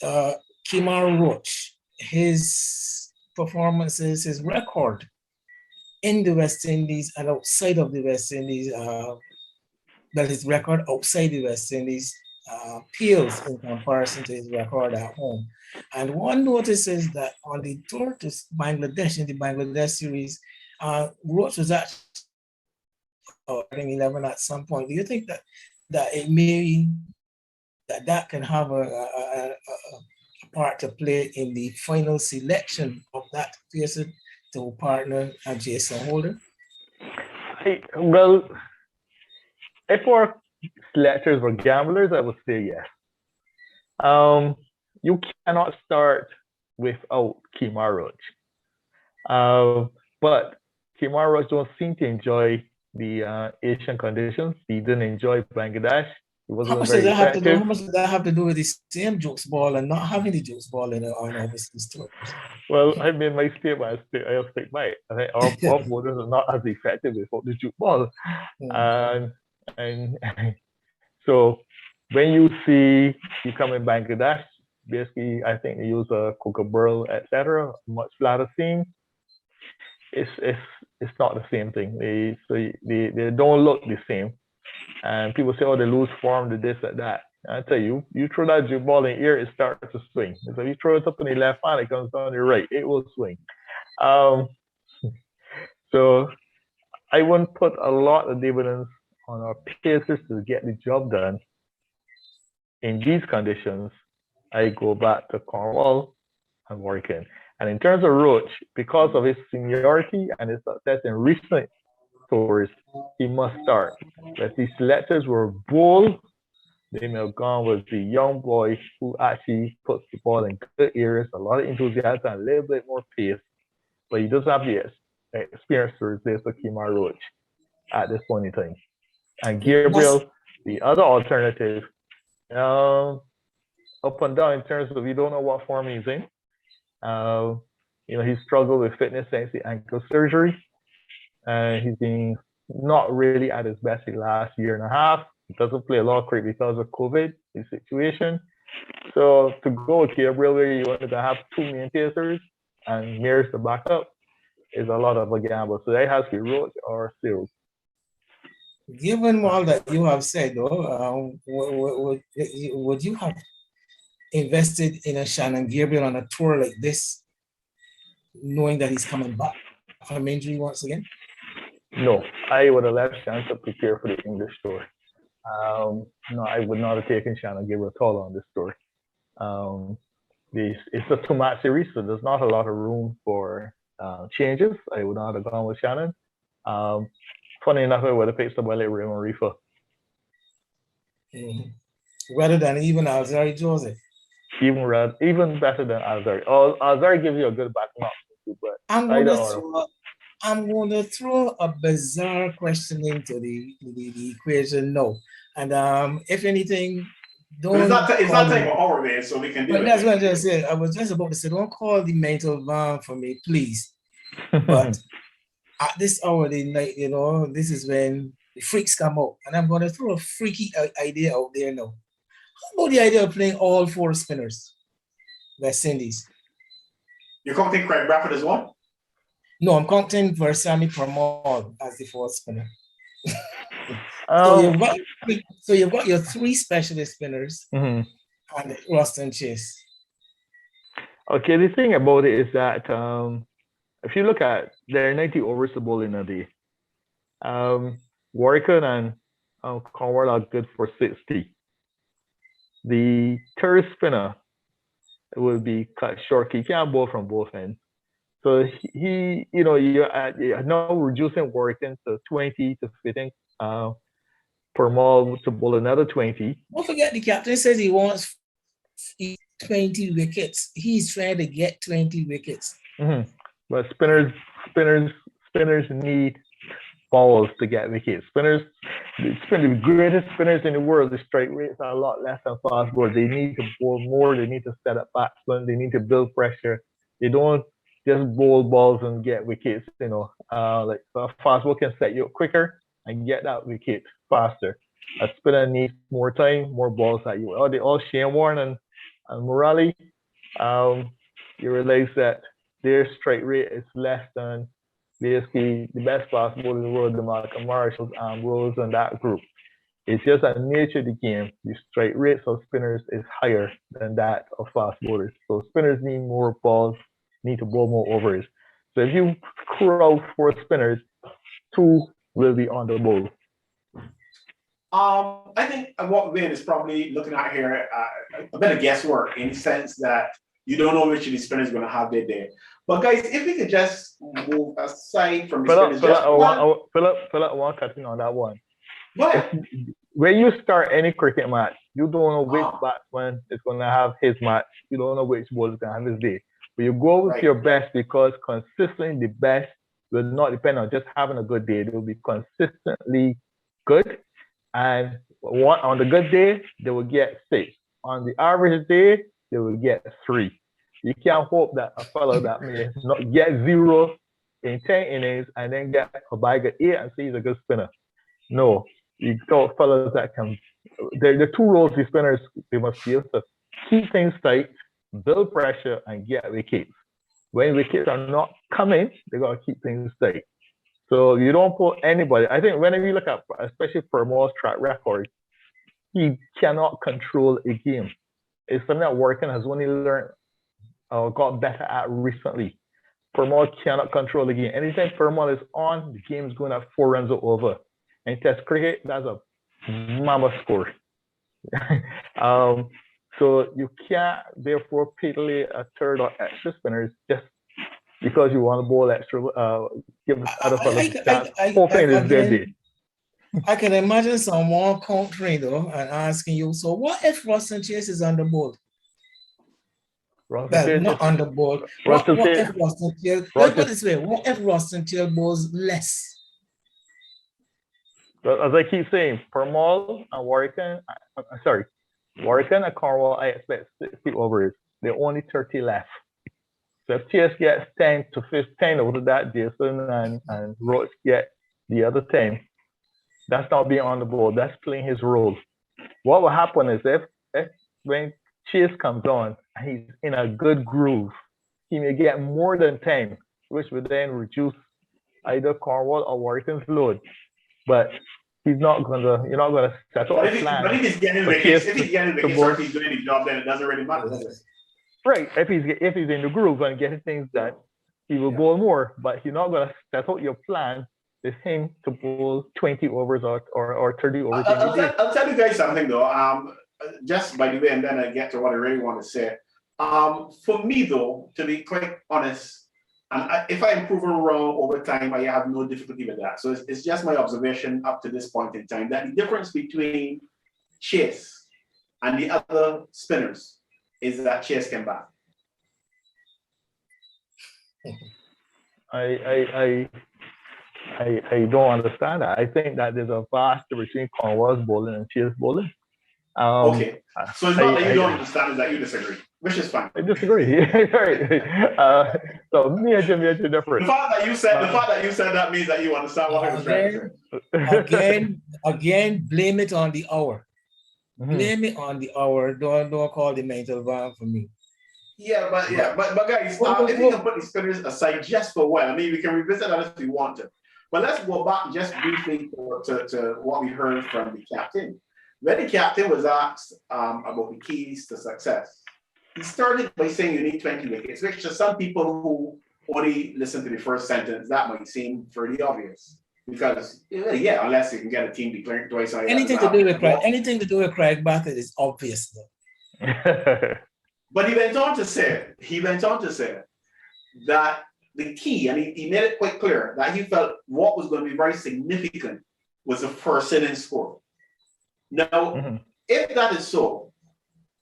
Kemar Roach, his performances, his record in the West Indies and outside of the West Indies, that his record outside the West Indies pales in comparison to his record at home. And one notices that on the tour to Bangladesh, in the Bangladesh series, Roach was actually 11 at some point. Do you think that it may that can have a part to play in the final selection of that person to partner Jason Holder?
Well, if our selectors were gamblers, I would say yes. You cannot start without Kemar Roach. But Kemar Roach don't seem to enjoy the Asian conditions. He didn't enjoy Bangladesh. He wasn't
How much
very
does that have to do?
effective.
How much does that have to do with the same jokes ball and not having the jokes ball in on overseas tours?
Well, I made my statement. I'll stick by it. I think our bowlers are not as effective without the juke ball. And so when you see you come in Bangladesh, basically I think they use a Kookaburra, etc., much flatter seam. It's not the same thing. They don't look the same. And people say, oh, they lose form, to this, at that. I tell you, you throw that juke ball in the air, it starts to swing. So if you throw it up in the left hand, it comes down the right, it will swing. So I wouldn't put a lot of dividends on our pacers to get the job done. In these conditions, I go back to Cornwall and Warrington. And in terms of Roach, because of his seniority and his success in recent tours, he must start. If the selectors were bold, they may have gone with the young boy who actually puts the ball in good areas, a lot of enthusiasm, and a little bit more pace. But he doesn't have the experience to replace Kemar Roach at this point in time. And Gabriel, the other alternative, up and down in terms of you don't know what form he's in. He struggled with fitness since the ankle surgery. He's been not really at his best the last year and a half. He doesn't play a lot of cricket because of COVID, his situation. So to go with Gabriel, where you wanted to have two main pacers and Mears the backup, is a lot of a gamble. So they have to be Roach or Seals.
Given all that you have said, though, would you have invested in a Shannon Gabriel on a tour like this, knowing that he's coming back from injury once again?
No, I would have left Shannon to prepare for the English tour. No, I would not have taken Shannon Gabriel at all on this tour. It's a two-match series, so there's not a lot of room for changes. I would not have gone with Shannon. Funny enough, I would have picked somebody like Raymond Reefer.
Rather than even Alzari Joseph.
Even better than Alzari. Alzari gives you a good back knock, but
I'm going to throw a bizarre question into the equation now. And if anything, don't.
It's not take an hour, man, so we can do it.
That's what I just said. I was just about to say, don't call the mental van for me, please. But at this hour of the night, this is when the freaks come out. And I'm going to throw a freaky idea out there now. How about the idea of playing all four spinners? West Indies.
You're counting Craig Bradford as one?
No, I'm counting Versami Parmal as the fourth spinner. So you've got your three specialist spinners and Ruston Chase.
Okay, the thing about it is that if you look at there are 90 overs to bowl in a day. Warrican and Cornwall are good for 60. The third spinner will be cut short. He can't bowl from both ends. So you're now reducing Warrican to 20 to fitting Parmal to bowl another 20.
Don't forget the captain says he wants 20 wickets. He's trying to get 20 wickets.
But spinners need balls to get wickets. The greatest spinners in the world, the strike rates are a lot less than fast bowlers. They need to bowl more. They need to set up batsmen. They need to build pressure. They don't just bowl balls and get wickets. Like a fast ball can set you up quicker and get that wicket faster. A spinner needs more time, more balls at you. All Shane Warne and Morali, you realize that their strike rate is less than basically the best fast bowler in the world, the Malcolm Marshalls, Rose, and that group. It's just a nature of the game. The strike rates of spinners is higher than that of fast bowlers. So spinners need more balls, need to bowl more overs. So if you crowd 4 spinners, 2 will be on the bowl.
I think what Wayne is probably looking at here a bit of guesswork in the sense that you don't know which of the spinners are going to have their day. But guys, if we could just move aside from the spinners,
Philip, I want to cut in on that one. When you start any cricket match, you don't know which batsman is going to have his match. You don't know which bowler is going to have his day. But you go with your best because consistently the best will not depend on just having a good day. They will be consistently good. And on the good day, they will get 6. On the average day, they will get 3. You can't hope that a fellow that may not get 0 in 10 innings and then get a bag of 8 and say he's a good spinner. No, you got fellows that can. The 2 roles the spinners, they must be able to keep things tight, build pressure, and get wickets. When wickets are not coming, they got to keep things tight. So you don't put anybody. I think whenever you look at, especially Parmal's track record, he cannot control a game. It's something that Warrican has only learned or got better at recently. Parmal cannot control the game. Anytime Parmal is on, the game is going at 4 runs or over. And Test cricket, that's a mama score. So you can't therefore piddly a third or extra spinners just because you want to bowl extra, give other fellows a chance, hoping it's their day.
I can imagine someone countering though and asking you, so what if Ruston Chase is on the board? Not on the board. What if Ruston Chase, let's put it this way, what if Ruston Chase bowls less?
But as I keep saying, Parmal and Warrican and Cornwall, I expect 60 overs. There are only 30 left. So if Chase gets 10 to 15 over that, Jason and Roach get the other 10. That's not being on the board. That's playing his role. What will happen is if when Chase comes on and he's in a good groove, he may get more than 10 which would then reduce either Cornwall or Warrington's load. But you're not gonna set up
But
a plan.
if he's getting
for
wickets,
Chase
if he's getting
to
wickets
bowl.
or if he's doing his job, then it doesn't really matter, does it?
Right. If he's in the groove and getting things done, he will bowl more. But you're not gonna set out your plan with him to bowl 20 overs or 30 overs every day.
I'll tell you guys something though. Just by the way, and then I get to what I really want to say. For me though, to be quite honest, and if I improve around over time, I have no difficulty with that. So it's just my observation up to this point in time that the difference between Chase and the other spinners is that Chase can bat.
I don't understand that. I think that there's a vast difference between Cornwall's bowling and Chase bowling.
Okay. So it's not that you don't understand, it's that you disagree, which is fine.
I disagree. Right. So me and Jimmy are different.
The fact that you said that means that you understand what I was trying to say.
Again, blame it on the hour.
Mm-hmm.
Blame it on the hour. Don't call the mental vibe for me.
But guys, if we can put the spinners aside just for a while, I mean, we can revisit that if we want to. But let's go back just briefly to what we heard from the captain. When the captain was asked about the keys to success, he started by saying you need 20 wickets, which to some people who only listen to the first sentence, that might seem pretty obvious. Because, unless you can get a team declaring twice.
Anything to do with Craig Bassett is obvious, though.
But he went on to say that the key, and he made it quite clear that he felt what was going to be very significant was the first inning score. Now, if that is so,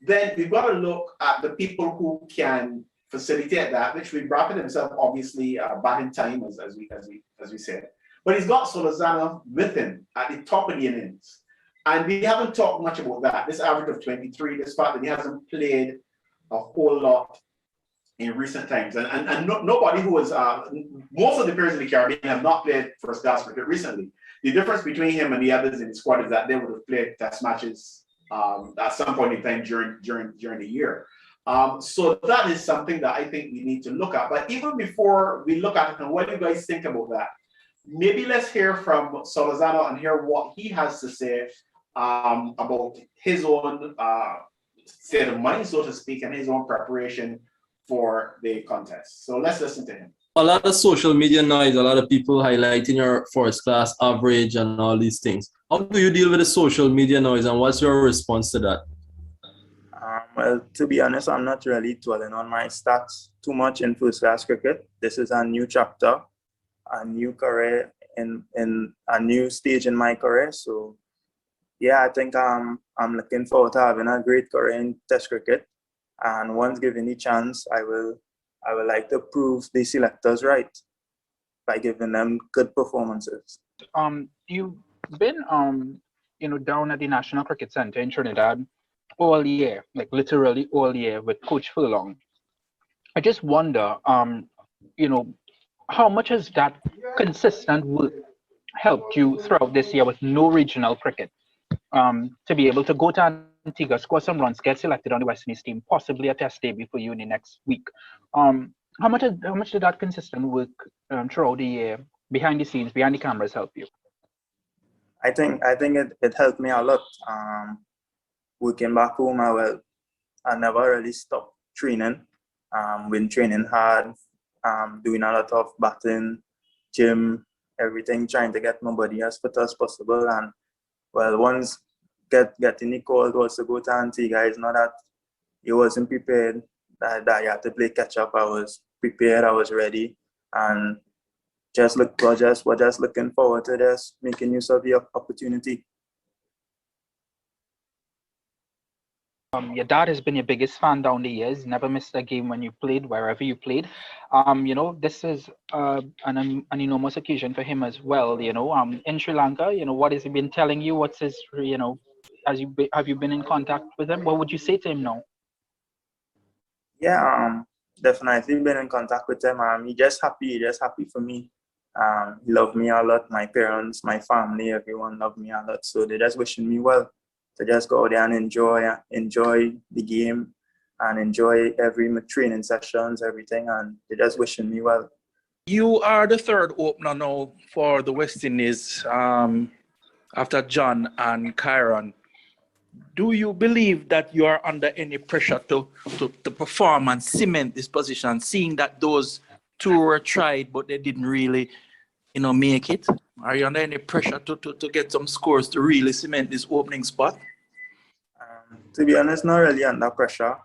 then we've got to look at the people who can facilitate that, which we Braffett himself obviously back in time, as we said. But he's got Solozano with him at the top of the innings. And we haven't talked much about that. This average of 23, despite that he hasn't played a whole lot in recent times. And nobody who was, most of the players in the Caribbean have not played first class cricket recently. The difference between him and the others in the squad is that they would have played test matches at some point in time during the year. So that is something that I think we need to look at. But even before we look at it, and what do you guys think about that? Maybe let's hear from Solozano and hear what he has to say about his own state of mind, so to speak, and his own preparation for the contest. So let's listen to him.
A lot of social media noise, a lot of people highlighting your first class average and all these things. How do you deal with the social media noise, and what's your response to that?
Well, to be honest, I'm not really dwelling on my stats too much in first class cricket. This is a new chapter, a new career, in a new stage in my career. So yeah, I think I'm looking forward to having a great career in Test cricket. And once given the chance, I would like to prove the selectors right by giving them good performances.
You've been down at the National Cricket Center in Trinidad all year, like literally all year with Coach Furlong. I just wonder, how much has that consistent work helped you throughout this year with no regional cricket? To be able to go to Antigua, score some runs, get selected on the West Indies team, possibly a test debut for you in the next week. How much did that consistent work throughout the year, behind the scenes, behind the cameras, help you?
I think it helped me a lot. Working back home, I never really stopped training. Been training hard, doing a lot of batting, gym, everything, trying to get my body as fit as possible. And once getting the call was to go to Antigua, it's not that you wasn't prepared, that you had to play catch up. I was prepared, I was ready, and we're just looking forward to just making use of the opportunity.
Your dad has been your biggest fan down the years, never missed a game when you played, wherever you played. This is an enormous occasion for him as well, in Sri Lanka, what has he been telling you? What's his, have you been in contact with him? What would you say to him now?
Yeah, definitely been in contact with him. He's just happy for me. He loved me a lot, my parents, my family, everyone loved me a lot. So they're just wishing me well. To just go out there and enjoy the game and enjoy every training sessions, everything, and they're just wishing me well.
You are the third opener now for the West Indies after John and Kyron. Do you believe that you are under any pressure to perform and cement this position, seeing that those two were tried but they didn't really, make it? Are you under any pressure to get some scores to really cement this opening spot?
To be honest, not really under pressure.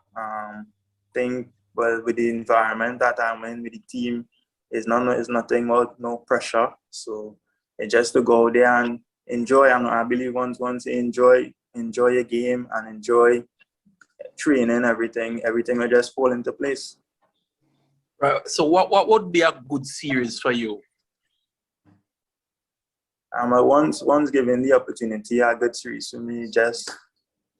Think with the environment that I'm in, with the team, it's nothing about no pressure. So it's just to go out there and enjoy. And I believe once you enjoy your game and enjoy training, everything will just fall into place.
Right. So what would be a good series for you?
Once given the opportunity, a good series for me, just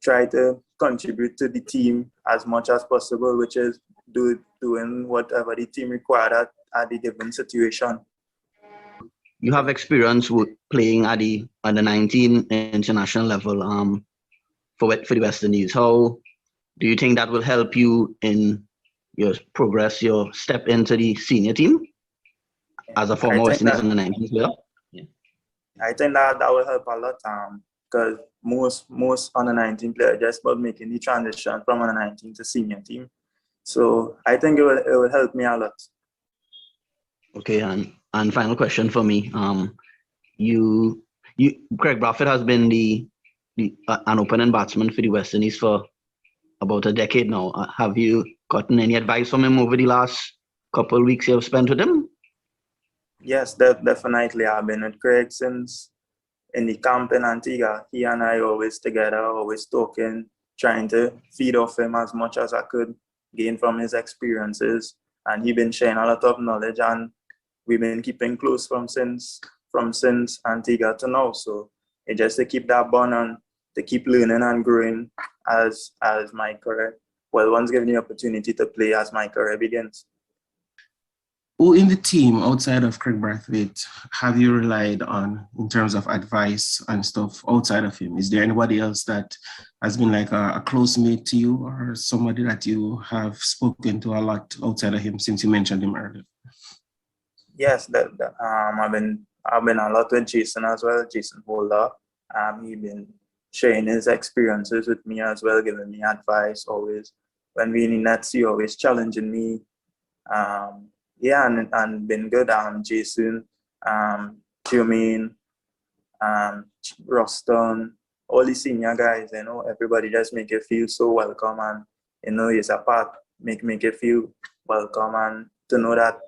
try to contribute to the team as much as possible, which is doing whatever the team required at the given situation.
You have experience with playing at the under 19 international level for the West Indies. How do you think that will help you in your progress, your step into the senior team as a former West Indies under 19 player? Yeah.
I think that will help a lot because most under 19 players just about making the transition from under 19 to senior team. So I think it will help me a lot.
Okay, and final question for me. Craig Bradford has been an opening batsman for the West Indies for about a decade now. Have you gotten any advice from him over the last couple of weeks you have spent with him?
Yes, definitely. I've been with Craig since in the camp in Antigua. He and I always together, always talking, trying to feed off him as much as I could, gain from his experiences. And he's been sharing a lot of knowledge, and we've been keeping close from since Antigua to now. So it's just to keep that bond and to keep learning and growing as my career. Well, once given the opportunity to play as my career begins.
Who in the team outside of Craig Brathwaite have you relied on in terms of advice and stuff outside of him? Is there anybody else that has been like a close mate to you or somebody that you have spoken to a lot outside of him since you mentioned him earlier?
Yes, I've been a lot with Jason as well, Jason Holder. He's been sharing his experiences with me as well, giving me advice always. When we in the nets, he always challenging me. And been good. Jason, Jermaine, Roston, all the senior guys, everybody just make you feel so welcome, and it's a part, make you feel welcome and to know that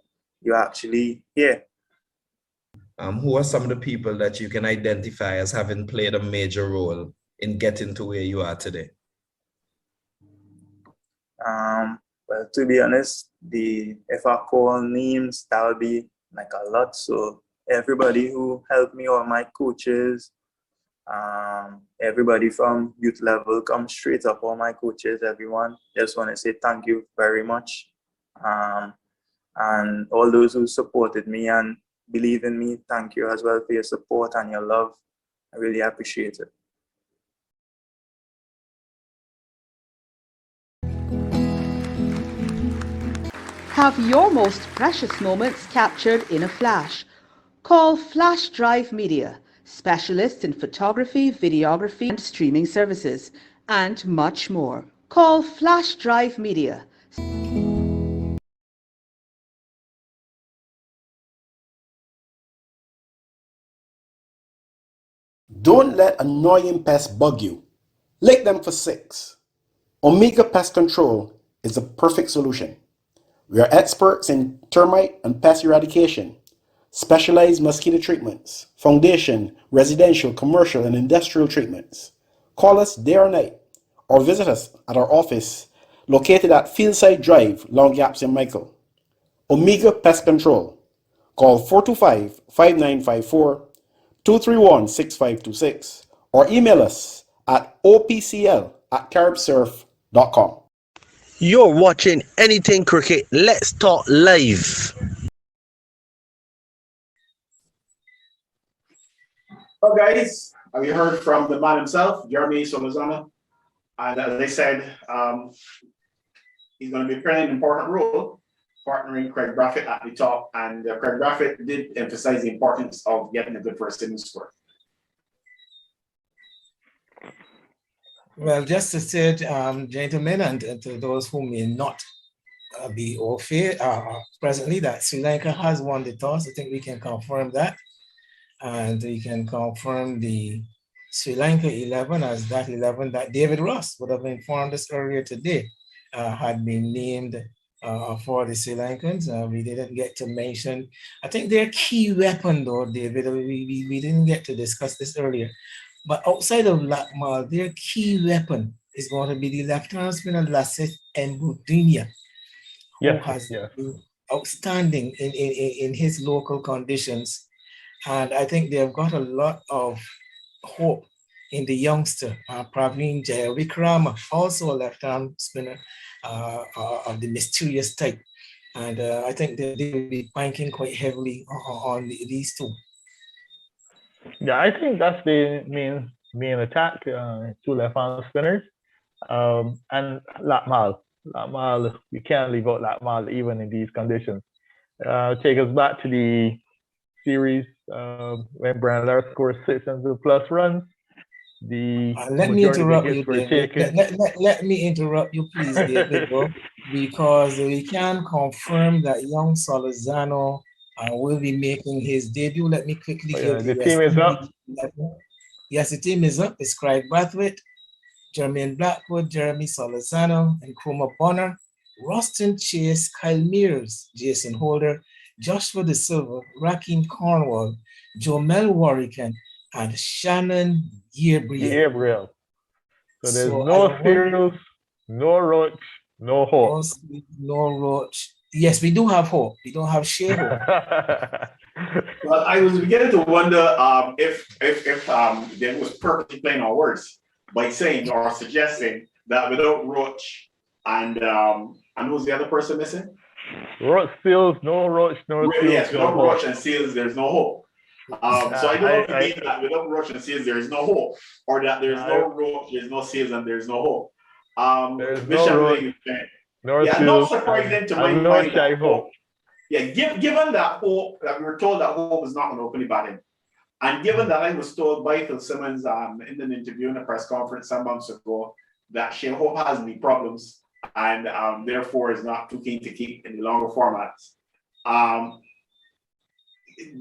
you're actually here.
Who are some of the people that you can identify as having played a major role in getting to where you are today?
Well, to be honest, if I call names, that would be like a lot. So everybody who helped me, all my coaches, everybody from youth level, come straight up, all my coaches, everyone. Just want to say thank you very much. And all those who supported me and believe in me, thank you as well for your support and your love. I really appreciate it.
Have your most precious moments captured in a flash. Call Flash Drive Media, specialists in photography, videography, and streaming services, and much more. Call Flash Drive Media.
Don't let annoying pests bug you. Lick them for 6. Omega Pest Control is the perfect solution. We are experts in termite and pest eradication, specialized mosquito treatments, foundation, residential, commercial, and industrial treatments. Call us day or night or visit us at our office located at Fieldside Drive, Long Gap, St. Michael. Omega Pest Control. Call 425-5954, 231-6526, or email us at opcl@caribsurf.com.
You're watching Anything Cricket. Let's talk live.
Well, guys, we heard from the man himself, Jeremy Solozana. And as I said, he's going to be playing an important role partnering Craig Braffett at the top, and Craig Braffett did emphasize the importance of getting a good first innings score.
Well, just to say, gentlemen, and to those who may not be au fait presently, that Sri Lanka has won the toss. I think we can confirm that. And we can confirm the Sri Lanka 11 as that 11 that David Ross would have informed us earlier today had been named for the Sri Lankans. We didn't get to mention, I think their key weapon though, David, we didn't get to discuss this earlier, but outside of Lakmal, their key weapon is going to be the left-hand spinner Lasset Mbudinya, who has been outstanding in his local conditions. And I think they've got a lot of hope in the youngster, Praveen Jayavikrama, also a left-arm spinner of the mysterious type. And I think they will be banking quite heavily on these two.
Yeah, I think that's the main attack, two left-arm spinners. And Lakmal. Lakmal, we can't leave out Lakmal even in these conditions. Take us back to the series when Brian Lara scored 600+ runs.
Let me interrupt you, David. Let me interrupt you, please, David, because we can confirm that young Solizano will be making his debut. Let me quickly give
the team is up.
Yes, the team is up. It's Craig Brathwaite, Jermaine Blackwood, Jeremy Solizano, and Kroma Bonner, Roston Chase, Kyle Mears, Jason Holder, Joshua De Silva, Raheem Cornwall, Jomel Warrican, and Shannon
Gabriel. So there's no Sirius, no Roach, no Hope.
No Roach. Yes, we do have Hope. We don't have Shea Hope.
Well, I was beginning to wonder if they was purposely playing our words by saying or suggesting that without Roach and who's the other person missing?
Roach Seals, no Roach, no Seals.
Yes, without Roach and Seals, there's no hope. So I don't know if you mean that without Roach and Seals, there is no hope, or that there's no Roach, there's no Seals, and there's no hope.
There's no Roach, no Seals,
not surprising to my mind that
hope.
Yeah, given that hope, that we were told that hope was not going to openly bat him, and given that I was told by Phil Simmons in an interview in a press conference some months ago that Shea Hope has knee problems and therefore is not too keen to keep in the longer formats.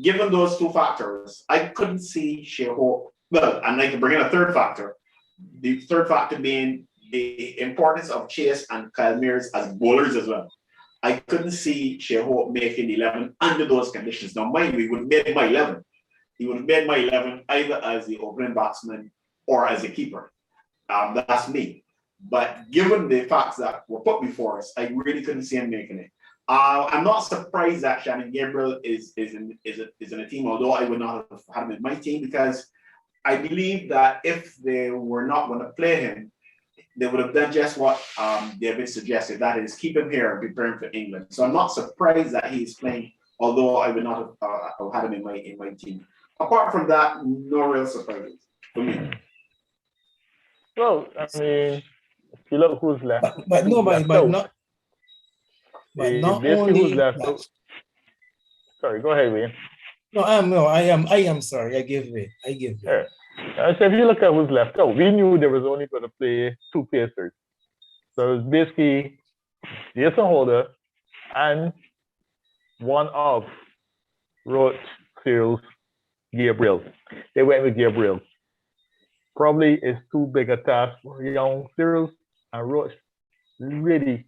Given those two factors, I couldn't see Shea Hope. Well, and I can bring in a third factor. The third factor being the importance of Chase and Kyle Mears as bowlers as well. I couldn't see Shea Hope making 11 under those conditions. Now, mind you, he would have made my 11. He would have made my 11 either as the opening batsman or as a keeper. That's me. But given the facts that were put before us, I really couldn't see him making it. I'm not surprised that Shannon Gabriel is in a team, although I would not have had him in my team, because I believe that if they were not going to play him, they would have done just what David suggested, that is, keep him here and prepare him for England. So I'm not surprised that he's playing, although I would not have had him in my team. Apart from that, no real surprises for me.
Well, I mean, if you look who's left,
but not only
who's left. Sorry, go ahead, Wayne.
I am sorry. I give way.
Yeah. So if you look at who's left out, we knew there was only going to play two pacers. So it was basically Jason Holder and one of Roach, Seals, Gabriel. They went with Gabriel. Probably is too big a task for young Seals, and Roach really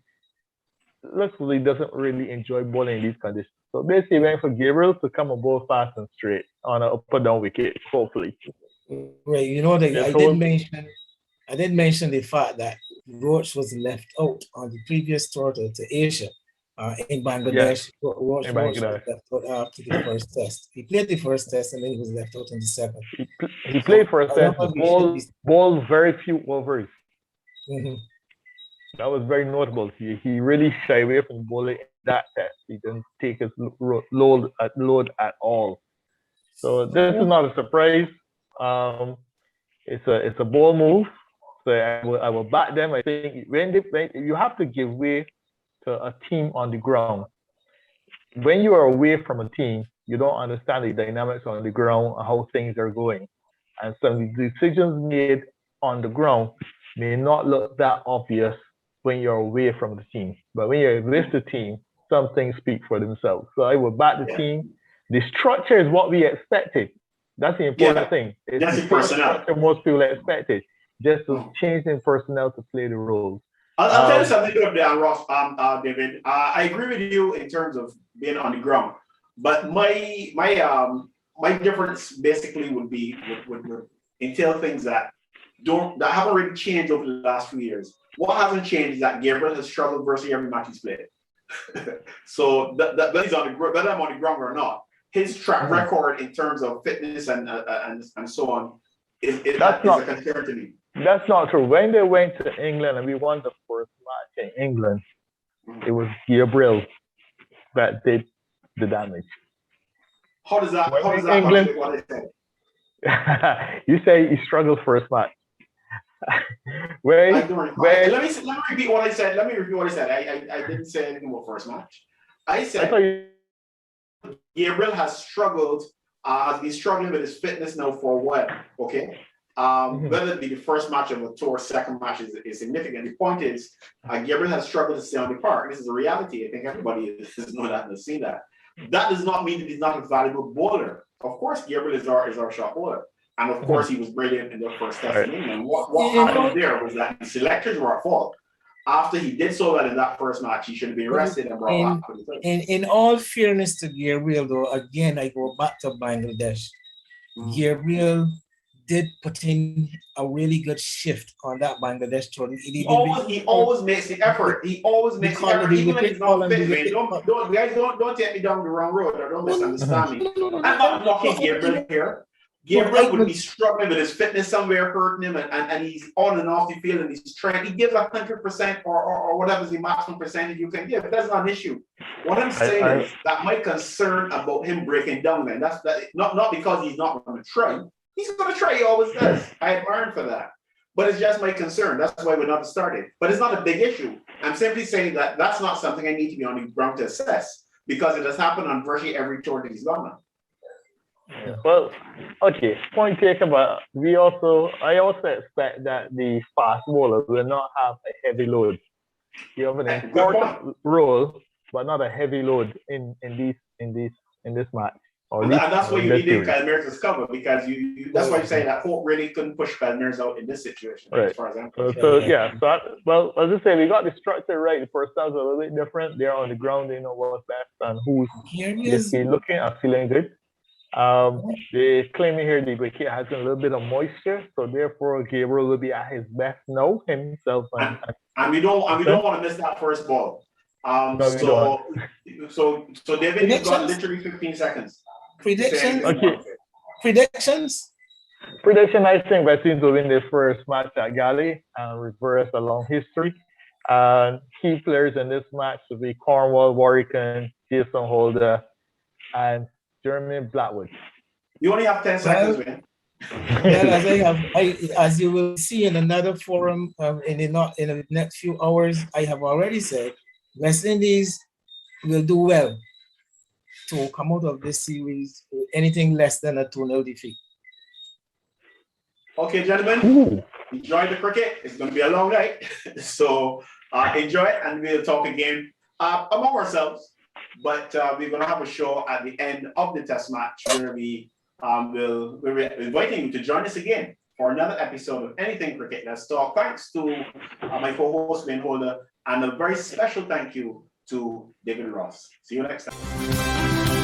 doesn't really enjoy bowling in these conditions. So basically went for Gabriel to come and bowl fast and straight on an up or down wicket, hopefully.
Right, you know, I did mention the fact that Roach was left out on the previous tour to Asia in Bangladesh.
Yes,
Roach was left out after the first test. He played the first test and then he was left out in the second.
He played first test, bowled very few overs.
Mm-hmm.
That was very notable. He really shied away from bowling in that test. He didn't take his load at all. So this is not a surprise. It's a bold move. So I will back them. I think when you have to give way to a team on the ground, when you are away from a team, you don't understand the dynamics on the ground and how things are going. And some of the decisions made on the ground may not look that obvious when you're away from the team. But when you're with the team, some things speak for themselves. So I will back the team. The structure is what we expected. That's the important thing. It's
That's
the
the
same
personnel.
structure most people expected. Just to change in personnel to play the roles.
I'll tell you something up there, Ross, David. I agree with you in terms of being on the ground, but my difference basically would be would entail things that haven't really changed over the last few years. What hasn't changed is that Gabriel has struggled virtually every match he's played. So that he's on the whether I'm on the ground or not, his track record in terms of fitness and so on is a concern to me.
That's not true. When they went to England and we won the first match in England, it was Gabriel that did the damage.
How does that
England,
what I said?
You say he struggled first match.
Let me repeat what I said. I didn't say anything about first match. I said Gabriel has struggled, has been struggling with his fitness now for a while. Okay. Whether it be the first match of a tour, second match is significant. The point is, Gabriel has struggled to stay on the park. This is a reality. I think everybody has known that and has seen that. That does not mean that he's not a valuable bowler. Of course, Gabriel is our shot bowler. And of course, he was brilliant in the first test in England. What happened there was that the selectors were at fault. After he did so well in that first match, he should have been arrested and brought back.
In all fairness to Gabriel, though, again, I go back to Bangladesh. Gabriel did put in a really good shift on that Bangladesh tour.
He always makes the effort. He always makes the effort. Even when he's not fit, man. Don't take me down the wrong road or don't misunderstand me. I'm not knocking Gabriel here. Gabriel would be struggling with his fitness somewhere, hurting him, and he's on and off the field and he's trying. He gives 100% or whatever is the maximum percentage you can give. That's not an issue. What I'm saying is that my concern about him breaking down, man, that's not because he's not going to try. He's going to try. He always does. I admire him for that. But it's just my concern. That's why we're not started. But it's not a big issue. I'm simply saying that that's not something I need to be on the ground to assess because it has happened on virtually every tour that he's gone on.
Yeah. Well, okay. Point taken, but I also expect that the fast bowler will not have a heavy load. You have an important role, but not a heavy load in this match.
And that's why you needed Calmers' cover because that's why you say that Hope really couldn't push Calmers out in this situation.
Right.
As far as I'm concerned.
Well, as I say, we got the structure right. The first time's a little bit different. They're on the ground. They know what's best and who's looking and feeling good. They claim here the wicket has a little bit of moisture, so therefore Gabriel will be at his best now himself.
And we don't want to miss that first ball. So David, you've got literally 15 seconds.
Predictions.
Okay.
Prediction.
I think West Indies will win their first match at Galley and reverse a long history. And key players in this match will be Cornwall, Warwick, Jason Holder, and Jeremy Blackwood.
You only have 10 seconds, man.
Well, as you will see in another forum in the next few hours, I have already said West Indies will do well to come out of this series with anything less than a 2-0 defeat.
Okay, gentlemen, enjoy the cricket. It's going to be a long night, so enjoy it, and we'll talk again among ourselves. But we're going to have a show at the end of the test match where we're inviting you to join us again for another episode of Anything Cricket Let's Talk. Thanks to my co-host, Wayne Holder, and a very special thank you to David Ross. See you next time.